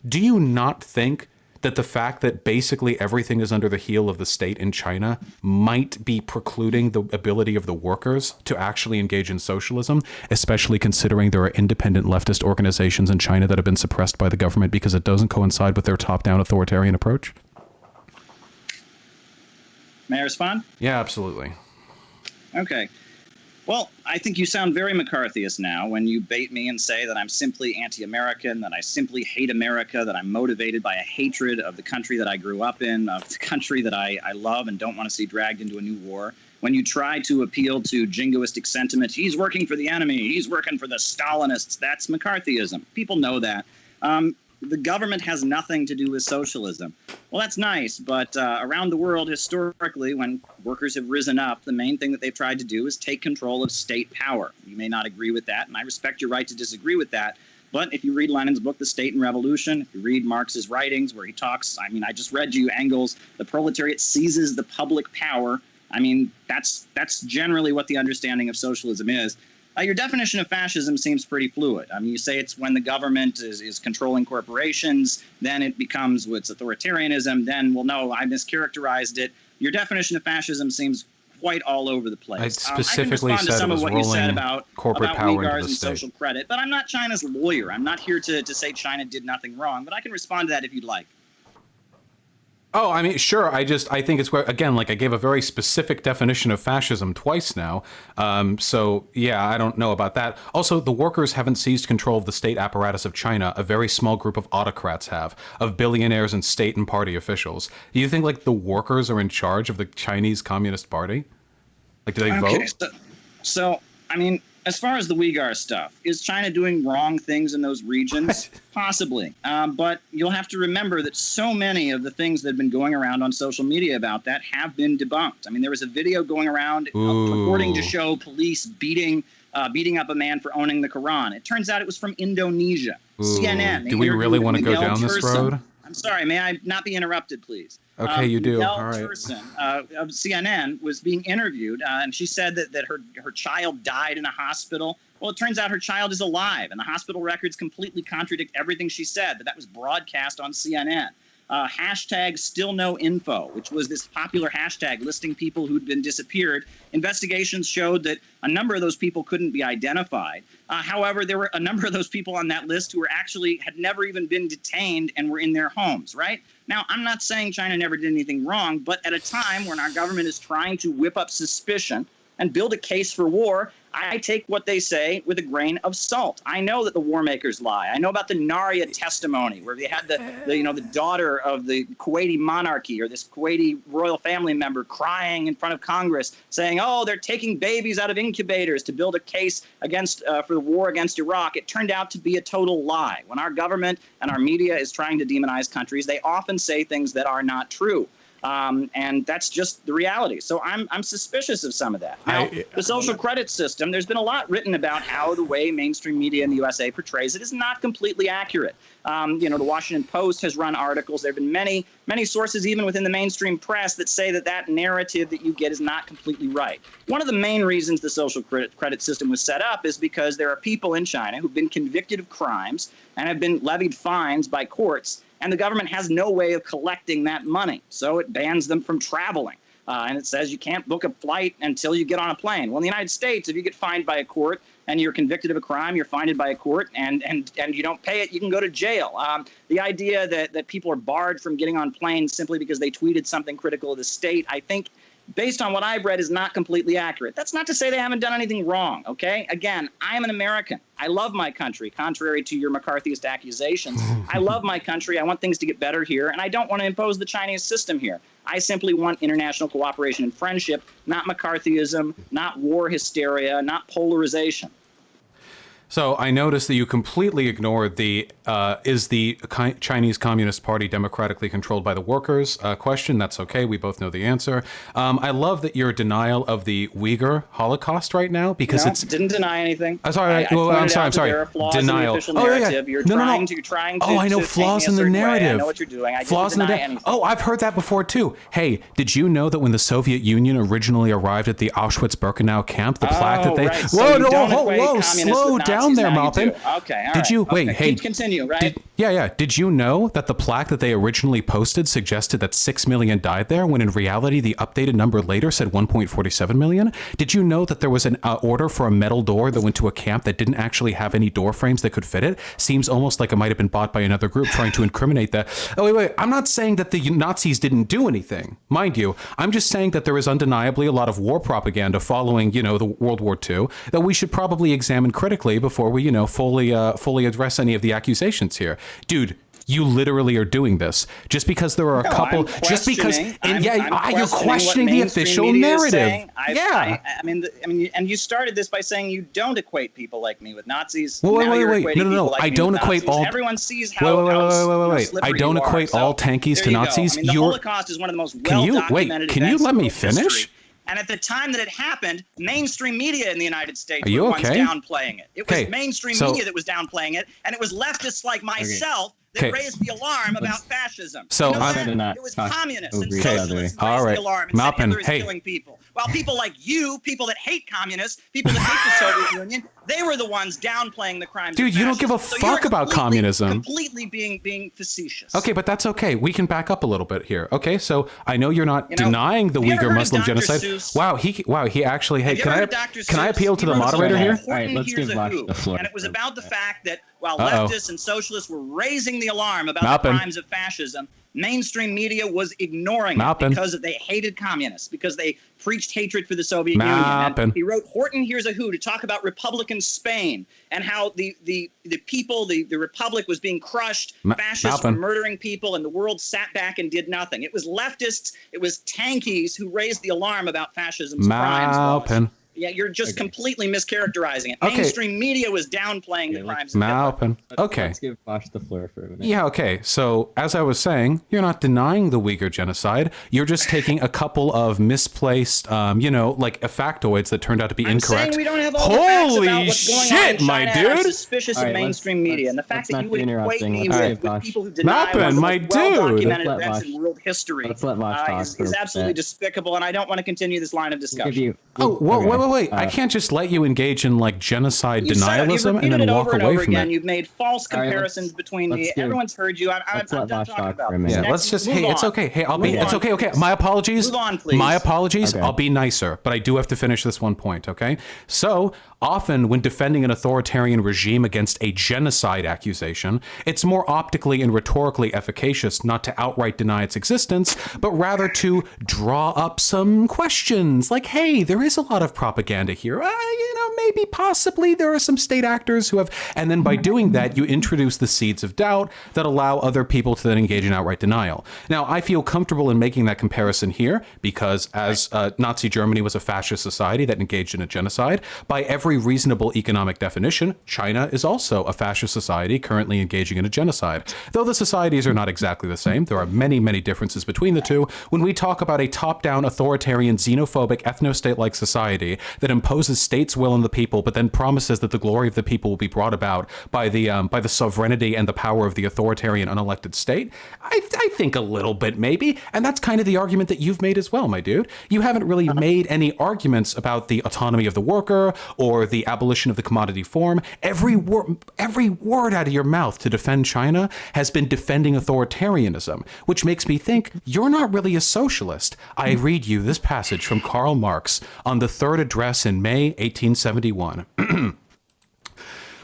Do you not think that the fact that basically everything is under the heel of the state in China might be precluding the ability of the workers to actually engage in socialism, especially considering there are independent leftist organizations in China that have been suppressed by the government because it doesn't coincide with their top-down authoritarian approach? May I respond? Yeah, absolutely. Okay. Well, I think you sound very McCarthyist now when you bait me and say that I'm simply anti-American, that I simply hate America, that I'm motivated by a hatred of the country that I grew up in, of the country that I love and don't want to see dragged into a new war. When you try to appeal to jingoistic sentiment, he's working for the enemy, he's working for the Stalinists, that's McCarthyism. People know that. the government has nothing to do with socialism. Well, that's nice, but around the world historically, when workers have risen up, the main thing that they've tried to do is take control of state power. You may not agree with that, and I respect your right to disagree with that. But if you read Lenin's book, The State and Revolution, if you read Marx's writings where he talks, I mean, I just read you Engels, the proletariat seizes the public power. I mean, that's generally what the understanding of socialism is. Your definition of fascism seems pretty fluid. I mean, you say it's when the government is controlling corporations, then it becomes what's authoritarianism, then, well, no, I mischaracterized it. Your definition of fascism seems quite all over the place. I specifically I can respond to some of what you said about corporate power Uyghurs into the and state. social credit, but I'm not China's lawyer. I'm not here to say China did nothing wrong, but I can respond to that if you'd like. Oh, I mean, sure. I think it's where, again, like I gave a very specific definition of fascism twice now. So, yeah, I don't know about that. Also, the workers haven't seized control of the state apparatus of China. A very small group of autocrats have, of billionaires and state and party officials. Do you think, like, the workers are in charge of the Chinese Communist Party? Like, do they vote? So, I mean, as far as the Uyghur stuff, is China doing wrong things in those regions? Possibly. But you'll have to remember that so many of the things that have been going around on social media about that have been debunked. I mean, there was a video going around purporting to show police beating up a man for owning the Quran. It turns out it was from Indonesia. CNN. Do we really want to go down this road? I'm sorry. May I not be interrupted, please? Okay, you do. Miguel All right. Person of CNN was being interviewed, and she said that her child died in a hospital. Well, it turns out her child is alive, and the hospital records completely contradict everything she said, that was broadcast on CNN. Hashtag still no info, which was this popular hashtag listing people who'd been disappeared. Investigations showed that a number of those people couldn't be identified. However, there were a number of those people on that list who were actually had never even been detained and were in their homes, right? Now, I'm not saying China never did anything wrong, but at a time when our government is trying to whip up suspicion and build a case for war, I take what they say with a grain of salt. I know that the war makers lie. I know about the Naria testimony, where they had the daughter of the Kuwaiti monarchy or this Kuwaiti royal family member crying in front of Congress, saying, "Oh, they're taking babies out of incubators to build a case against for the war against Iraq." It turned out to be a total lie. When our government and our media is trying to demonize countries, they often say things that are not true. And that's just the reality. So I'm suspicious of some of that. Now, the social credit system, there's been a lot written about how the way mainstream media in the USA portrays it is not completely accurate. The Washington Post has run articles. There have been many, many sources, even within the mainstream press, that say that narrative that you get is not completely right. One of the main reasons the social credit system was set up is because there are people in China who've been convicted of crimes and have been levied fines by courts, and the government has no way of collecting that money. So it bans them from traveling. And it says you can't book a flight until you get on a plane. Well, in the United States, if you get fined by a court and you're convicted of a crime, you're fined by a court, and you don't pay it, you can go to jail. The idea that people are barred from getting on planes simply because they tweeted something critical of the state, I think, based on what I've read, is not completely accurate. That's not to say they haven't done anything wrong, okay? Again, I am an American. I love my country, contrary to your McCarthyist accusations. I love my country. I want things to get better here, and I don't want to impose the Chinese system here. I simply want international cooperation and friendship, not McCarthyism, not war hysteria, not polarization. So I noticed that you completely ignored the is the Chinese Communist Party democratically controlled by the workers question. That's okay. We both know the answer. I love that your denial of the Uyghur Holocaust right now, because didn't deny anything. I'm sorry. I'm sorry. There are flaws Denial. in the official narrative. You're trying to. Oh, I know flaws in the narrative. I know what you're doing. I flaws didn't in the deny anything. Oh, I've heard that before too. Hey, did you know that when the Soviet Union originally arrived at the Auschwitz-Birkenau camp, the plaque that they right. So whoa, slow down there, Maupin. Okay, all did you right. wait? Okay. Hey, continue. Right? Did you know that the plaque that they originally posted suggested that 6 million died there, when in reality the updated number later said 1.47 million? Did you know that there was an order for a metal door that went to a camp that didn't actually have any door frames that could fit it? Seems almost like it might have been bought by another group trying to incriminate that. Oh, wait. I'm not saying that the Nazis didn't do anything, mind you. I'm just saying that there is undeniably a lot of war propaganda following, the World War II that we should probably examine critically before we, fully address any of the accusations here. Dude, You literally are doing this just because there are a couple. Just because, and you're questioning the official narrative. I mean, and you started this by saying you don't equate people like me with Nazis. Wait. No. Like I don't equate all. Everyone sees how. Wait. I don't equate all Tankies to Nazis. I mean, the Holocaust is one of the most well-documented events. Can you let me finish? History. And at the time that it happened, mainstream media in the United States were the ones downplaying it. It was mainstream media that was downplaying it, and it was leftists like myself that raised the alarm about fascism. So it was communists and socialists that raised the alarm and said Hitler is killing people. While people like you, people that hate communists, people that hate the Soviet Union, they were the ones downplaying the crimes. Dude, you don't give a fuck about communism. Completely being facetious. Okay, but that's okay. We can back up a little bit here. Okay, so I know you're not denying the Uyghur Muslim genocide. Seuss? Wow, he actually. Hey, can I appeal to the moderator here? All right, let's give Vosh the floor. And it was about the fact that while leftists and socialists were raising the alarm about the crimes of fascism, mainstream media was ignoring it because they hated communists, because they preached hatred for the Soviet Union. And he wrote Horton Hears a Who to talk about Republican Spain and how the people, the republic was being crushed, fascists were murdering people, and the world sat back and did nothing. It was leftists, it was Tankies who raised the alarm about fascism's crimes. Yeah, you're just completely mischaracterizing it. Mainstream media was downplaying the crimes of Hitler. Let's give Vosh the floor for a minute. Yeah, okay. So, as I was saying, you're not denying the Uyghur genocide. You're just taking a couple of misplaced, like factoids that turned out to be incorrect. Saying we don't have all the facts about what's going on in China, my dude! I'm suspicious of mainstream media, and the fact that you would equate me with people who deny well-documented events in world history is absolutely despicable, and I don't want to continue this line of discussion. Wait. I can't just let you engage in genocide denialism and then walk away from it. You've made false comparisons between me. Everyone's heard you. I'm done talking about this. Yeah, let's just, it's okay. Hey, it's okay. My apologies. Move on, please. My apologies. Okay. I'll be nicer, but I do have to finish this one point, okay? So, often when defending an authoritarian regime against a genocide accusation, it's more optically and rhetorically efficacious not to outright deny its existence, but rather to draw up some questions like, hey, there is a lot of propaganda here. Maybe possibly there are some state actors who have, and then by doing that, you introduce the seeds of doubt that allow other people to then engage in outright denial. Now, I feel comfortable in making that comparison here because as Nazi Germany was a fascist society that engaged in a genocide, by every reasonable economic definition, China is also a fascist society currently engaging in a genocide. Though the societies are not exactly the same, there are many, many differences between the two. When we talk about a top-down authoritarian, xenophobic, ethno-state-like society that imposes state's will on the people, but then promises that the glory of the people will be brought about by the sovereignty and the power of the authoritarian unelected state, I think a little bit maybe, and that's kind of the argument that you've made as well, my dude. You haven't really made any arguments about the autonomy of the worker or the abolition of the commodity form. Every word out of your mouth to defend China has been defending authoritarianism, which makes me think you're not really a socialist. I read you this passage from Karl Marx on the third address in May 1871.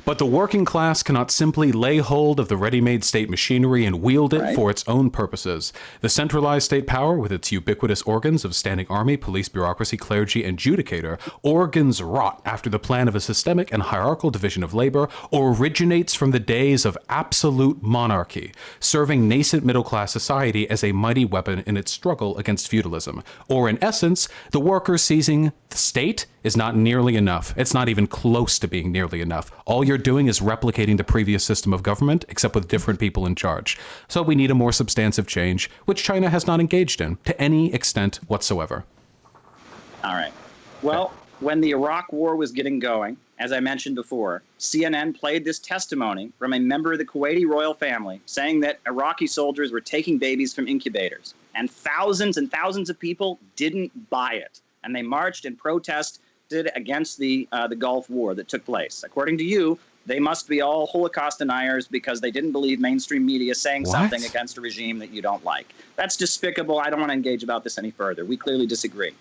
But the working class cannot simply lay hold of the ready-made state machinery and wield it for its own purposes. The centralized state power, with its ubiquitous organs of standing army, police, bureaucracy, clergy, and judicature, organs wrought after the plan of a systemic and hierarchical division of labor, originates from the days of absolute monarchy, serving nascent middle-class society as a mighty weapon in its struggle against feudalism. Or in essence, the worker seizing the state is not nearly enough. It's not even close to being nearly enough. All you're doing is replicating the previous system of government, except with different people in charge. So we need a more substantive change, which China has not engaged in to any extent whatsoever. All right. Well, when the Iraq War was getting going, as I mentioned before, CNN played this testimony from a member of the Kuwaiti royal family saying that Iraqi soldiers were taking babies from incubators. And thousands of people didn't buy it. And they marched and protested against the Gulf War that took place. According to you, they must be all Holocaust deniers because they didn't believe mainstream media saying something against a regime that you don't like. That's despicable. I don't want to engage about this any further. We clearly disagree.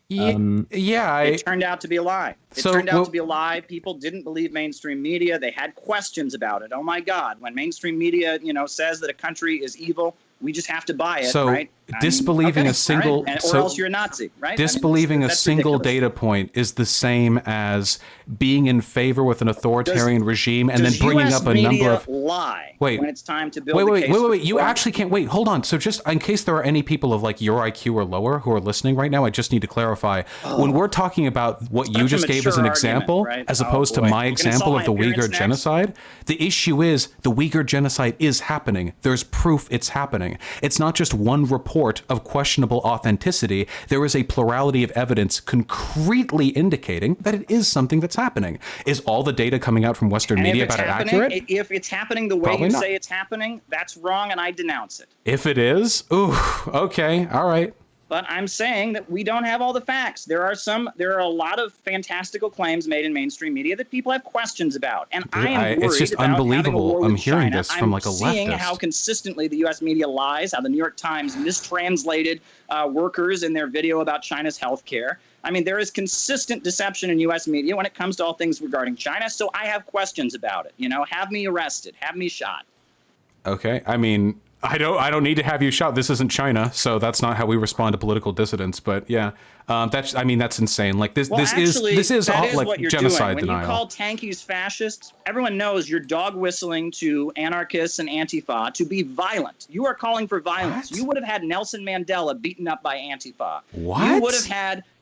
It turned out to be a lie. It turned out to be a lie. People didn't believe mainstream media. They had questions about it. Oh my God, when mainstream media, says that a country is evil, we just have to buy it, right? Disbelieving a single, or else you're a Nazi, right? Disbelieving a single ridiculous data point is the same as being in favor with an authoritarian regime and then bringing up a number of lie when it's time to build. Wait! You actually can't wait. Hold on. So just in case there are any people of like your IQ or lower who are listening right now, I just need to clarify when we're talking about what you just gave as an example, as opposed to my example of the Uyghur genocide. The issue is the Uyghur genocide is happening. There's proof it's happening. It's not just one report of questionable authenticity. There is a plurality of evidence concretely indicating that it is something that's happening. Is all the data coming out from Western media about it accurate? If it's happening the way you say it's happening, that's wrong, and I denounce it. If it is, ooh, okay, all right. But I'm saying that we don't have all the facts. There are a lot of fantastical claims made in mainstream media that people have questions about. And I am worried it's just about unbelievable. I'm hearing China. this from like a leftist. I'm seeing how consistently the U.S. media lies, how the New York Times mistranslated workers in their video about China's health care. I mean, there is consistent deception in U.S. media when it comes to all things regarding China. So I have questions about it. Have me arrested, have me shot. Okay. I mean, I don't need to have you shot. This isn't China, so that's not how we respond to political dissidents. But yeah, that's insane. Like this is like genocide when denial. You call Tankies fascists, everyone knows you're dog whistling to anarchists and Antifa to be violent. You are calling for violence. What? You would have had Nelson Mandela beaten up by Antifa. What?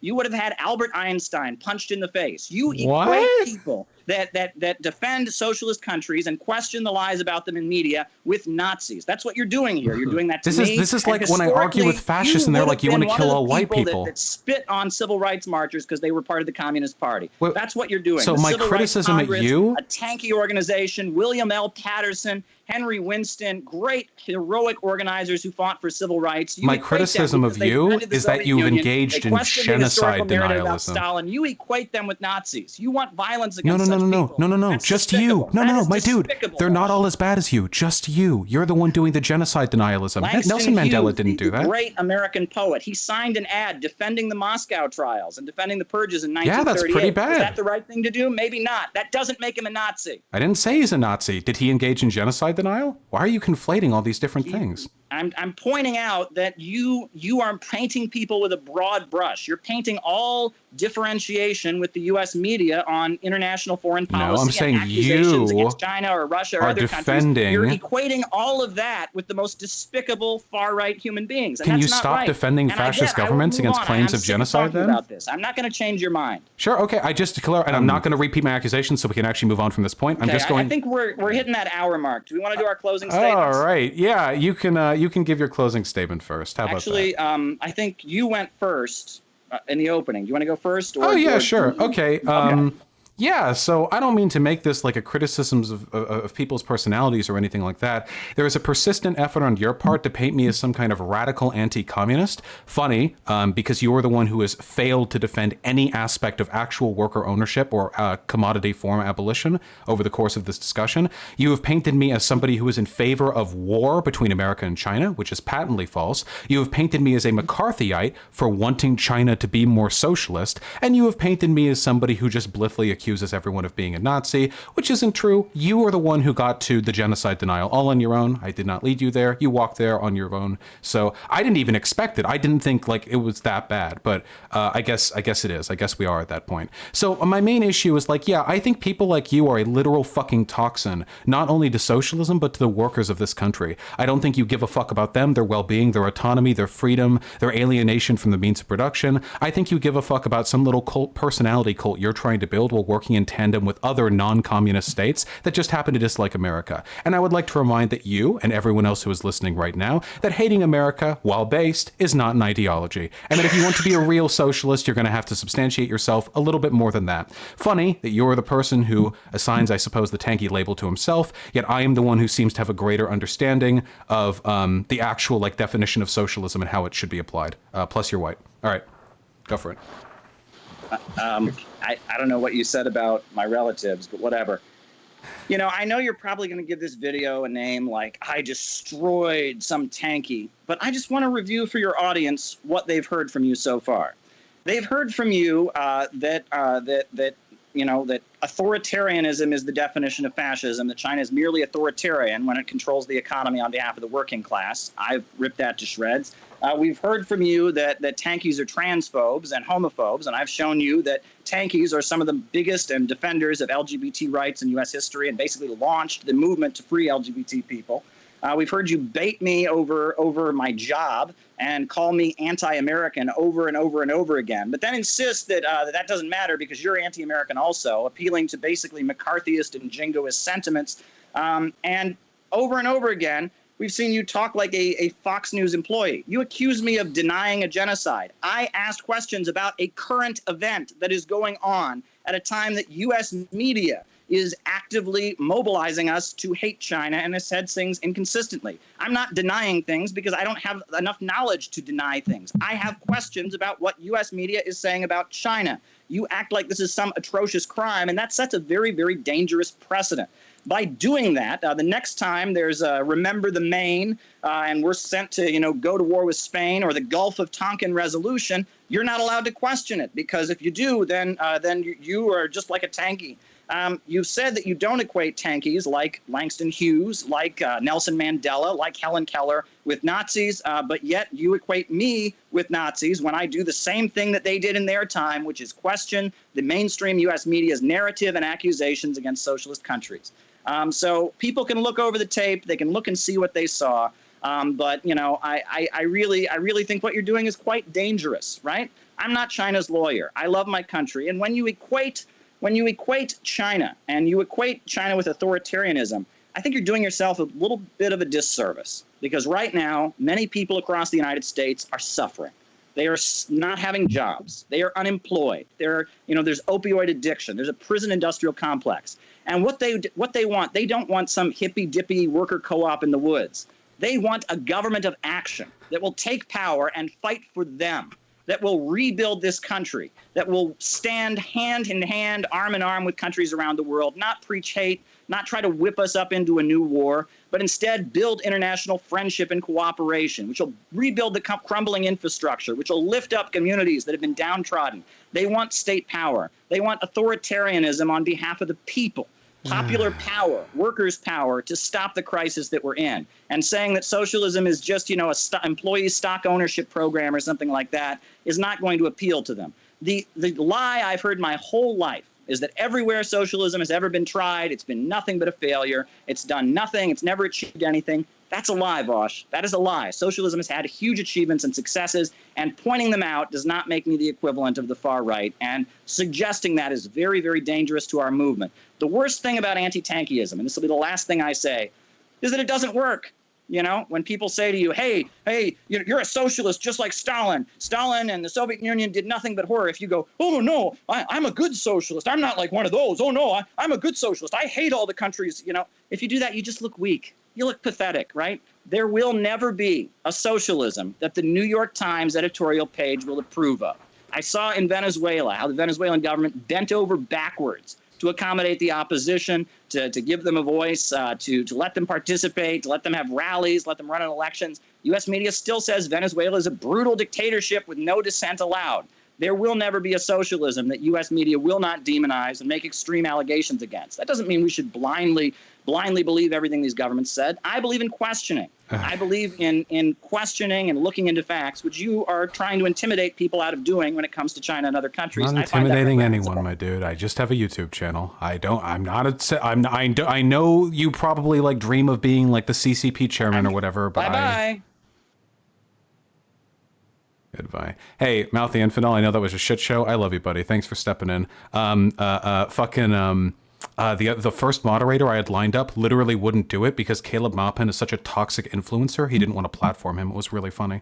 You would have had Albert Einstein punched in the face. You equate people that defend socialist countries and question the lies about them in media with Nazis. That's what you're doing here. You're doing that to me. This is like when I argue with fascists and they're like, you want to kill all white people. That spit on civil rights marchers because they were part of the Communist Party. Well, that's what you're doing. So my criticism at you, a tanky organization, William L. Patterson, Henry Winston, great heroic organizers who fought for civil rights. My criticism of you is that you've engaged in genocide denialism. Stalin. You equate them with Nazis. You want violence against No. That's just despicable. you. No, my dude. Despicable. They're not all as bad as you. Just you. You're the one doing the genocide denialism. Nelson Mandela didn't do that. Great American poet. He signed an ad defending the Moscow trials and defending the purges in 1938. Yeah, that's pretty bad. Is that the right thing to do? Maybe not. That doesn't make him a Nazi. I didn't say he's a Nazi. Did he engage in genocide denial? Why are you conflating all these different things? I'm pointing out that you are painting people with a broad brush. You're painting all differentiation with the U.S. media on international foreign policy. No, I'm saying accusations you against China or Russia or are other defending. countries. You're equating all of that with the most despicable far-right human beings. And Can that's you not stop right. defending fascist governments against claims of genocide then? About this. I'm not going to change your mind. Sure, okay. I just declare, and I'm not going to repeat my accusations so we can actually move on from this point. I'm just going. I think we're hitting that hour mark. Do we want to do our closing statements? All right. Yeah, you can give your closing statement first. How about that? Actually, I think you went first in the opening. Do you want to go first? Sure. Okay. Yeah, so I don't mean to make this like a criticism of people's personalities or anything like that. There is a persistent effort on your part to paint me as some kind of radical anti-communist. Funny, because you are the one who has failed to defend any aspect of actual worker ownership or commodity form abolition over the course of this discussion. You have painted me as somebody who is in favor of war between America and China, which is patently false. You have painted me as a McCarthyite for wanting China to be more socialist. And you have painted me as somebody who just blithely accuses everyone of being a Nazi, which isn't true. You are the one who got to the genocide denial all on your own. I did not lead you there. You walked there on your own. So I didn't even expect it. I didn't think like it was that bad, but I guess it is. I guess we are at that point. So my main issue is like, yeah, I think people like you are a literal fucking toxin, not only to socialism, but to the workers of this country. I don't think you give a fuck about them, their well-being, their autonomy, their freedom, their alienation from the means of production. I think you give a fuck about some little personality cult you're trying to build while working in tandem with other non-communist states that just happen to dislike America. And I would like to remind that you and everyone else who is listening right now that hating America, while based, is not an ideology. And that if you want to be a real socialist, you're going to have to substantiate yourself a little bit more than that. Funny that you're the person who assigns, I suppose, the tanky label to himself, yet I am the one who seems to have a greater understanding of the actual like definition of socialism and how it should be applied. Plus you're white. All right, go for it. I don't know what you said about my relatives, but whatever. You know, I know you're probably going to give this video a name like I destroyed some tanky, but I just want to review for your audience what they've heard from you so far. They've heard from you that authoritarianism is the definition of fascism, that China is merely authoritarian when it controls the economy on behalf of the working class. I've ripped that to shreds. We've heard from you that Tankies are transphobes and homophobes, and I've shown you that Tankies are some of the biggest and defenders of LGBT rights in U.S. history and basically launched the movement to free LGBT people. We've heard you bait me over my job and call me anti-American over and over and over again, but then insist that that doesn't matter because you're anti-American also, appealing to basically McCarthyist and jingoist sentiments. And over again, we've seen you talk like a Fox News employee. You accuse me of denying a genocide. I asked questions about a current event that is going on at a time that U.S. media is actively mobilizing us to hate China and has said things inconsistently. I'm not denying things because I don't have enough knowledge to deny things. I have questions about what U.S. media is saying about China. You act like this is some atrocious crime, and that sets a very, very dangerous precedent. By doing that, the next time there's Remember the Maine and we're sent to, go to war with Spain or the Gulf of Tonkin resolution, you're not allowed to question it because if you do, then you are just like a tankie. You've said that you don't equate Tankies like Langston Hughes, like Nelson Mandela, like Helen Keller with Nazis, but yet you equate me with Nazis when I do the same thing that they did in their time, which is question the mainstream U.S. media's narrative and accusations against socialist countries. So people can look over the tape, they can look and see what they saw, but I really think what you're doing is quite dangerous, right? I'm not China's lawyer. I love my country, and when you equate China and you equate China with authoritarianism, I think you're doing yourself a little bit of a disservice because right now, many people across the United States are suffering. They are not having jobs. They are unemployed. There's opioid addiction. There's a prison industrial complex. And what they want, they don't want some hippy-dippy worker co-op in the woods. They want a government of action that will take power and fight for them, that will rebuild this country, that will stand hand in hand, arm in arm with countries around the world, not preach hate, not try to whip us up into a new war, but instead build international friendship and cooperation, which will rebuild the crumbling infrastructure, which will lift up communities that have been downtrodden. They want state power. They want authoritarianism on behalf of the people. Popular power, workers' power to stop the crisis that we're in. And saying that socialism is just, employee stock ownership program or something like that is not going to appeal to them. The lie I've heard my whole life is that everywhere socialism has ever been tried, it's been nothing but a failure. It's done nothing. It's never achieved anything. That's a lie, Vosh. That is a lie. Socialism has had huge achievements and successes, and pointing them out does not make me the equivalent of the far right, and suggesting that is very, very dangerous to our movement. The worst thing about anti-tankyism, and this will be the last thing I say, is that it doesn't work. When people say to you, hey, you're a socialist just like Stalin. Stalin and the Soviet Union did nothing but horror. If you go, oh, no, I'm a good socialist. I'm not like one of those. Oh, no, I'm a good socialist. I hate all the countries. If you do that, you just look weak. You look pathetic, right? There will never be a socialism that the New York Times editorial page will approve of. I saw in Venezuela how the Venezuelan government bent over backwards to accommodate the opposition, to give them a voice, to let them participate, to let them have rallies, let them run in elections. U.S. media still says Venezuela is a brutal dictatorship with no dissent allowed. There will never be a socialism that U.S. media will not demonize and make extreme allegations against. That doesn't mean we should blindly believe everything these governments said. I believe in questioning. I believe in questioning and looking into facts, which you are trying to intimidate people out of doing when it comes to China and other countries. I'm not intimidating anyone, my dude. I just have a YouTube channel. I know you probably dream of being like the CCP chairman or whatever, but bye-bye. Goodbye. Hey, Mouthy Infidel, I know that was a shit show. I love you, buddy. Thanks for stepping in. The first moderator I had lined up literally wouldn't do it because Caleb Maupin is such a toxic influencer. He didn't want to platform him. It was really funny.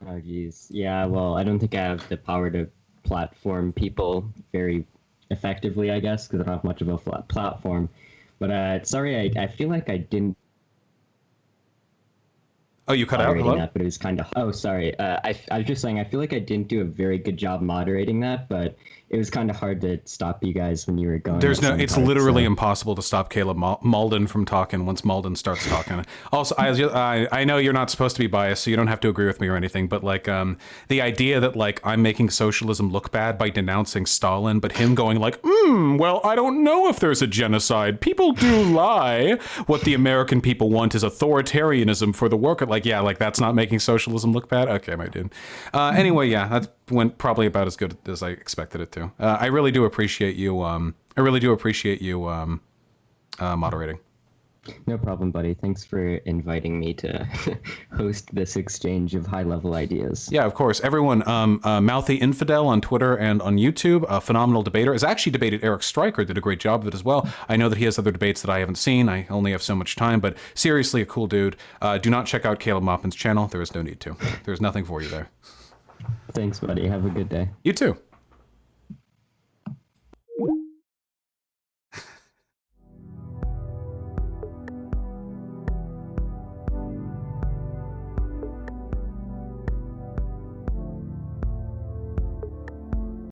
Oh, geez. Yeah, well, I don't think I have the power to platform people very effectively, I guess, because I don't have much of a flat platform. But sorry, I feel like I didn't. Oh, you cut out? Hello? That, but it was kind of. Oh, sorry. I was just saying, I feel like I didn't do a very good job moderating that, but it was kind of hard to stop you guys when you were going. It's literally impossible to stop Caleb Malden from talking once Malden starts talking. Also, I know you're not supposed to be biased, so you don't have to agree with me or anything, but like the idea that like I'm making socialism look bad by denouncing Stalin, but him going like, well, I don't know if there's a genocide. People do lie. What the American people want is authoritarianism for the worker. Like, yeah, like that's not making socialism look bad. Okay, my dude. Anyway, yeah, that went probably about as good as I expected it to. I really do appreciate you. Moderating. No problem, buddy. Thanks for inviting me to host this exchange of high-level ideas. Yeah, of course. Everyone, Mouthy Infidel on Twitter and on YouTube, a phenomenal debater, has actually debated Eric Stryker, did a great job of it as well. I know that he has other debates that I haven't seen. I only have so much time, but seriously, a cool dude. Do not check out Caleb Maupin's channel. There is no need to. There's nothing for you there. Thanks, buddy. Have a good day. You too.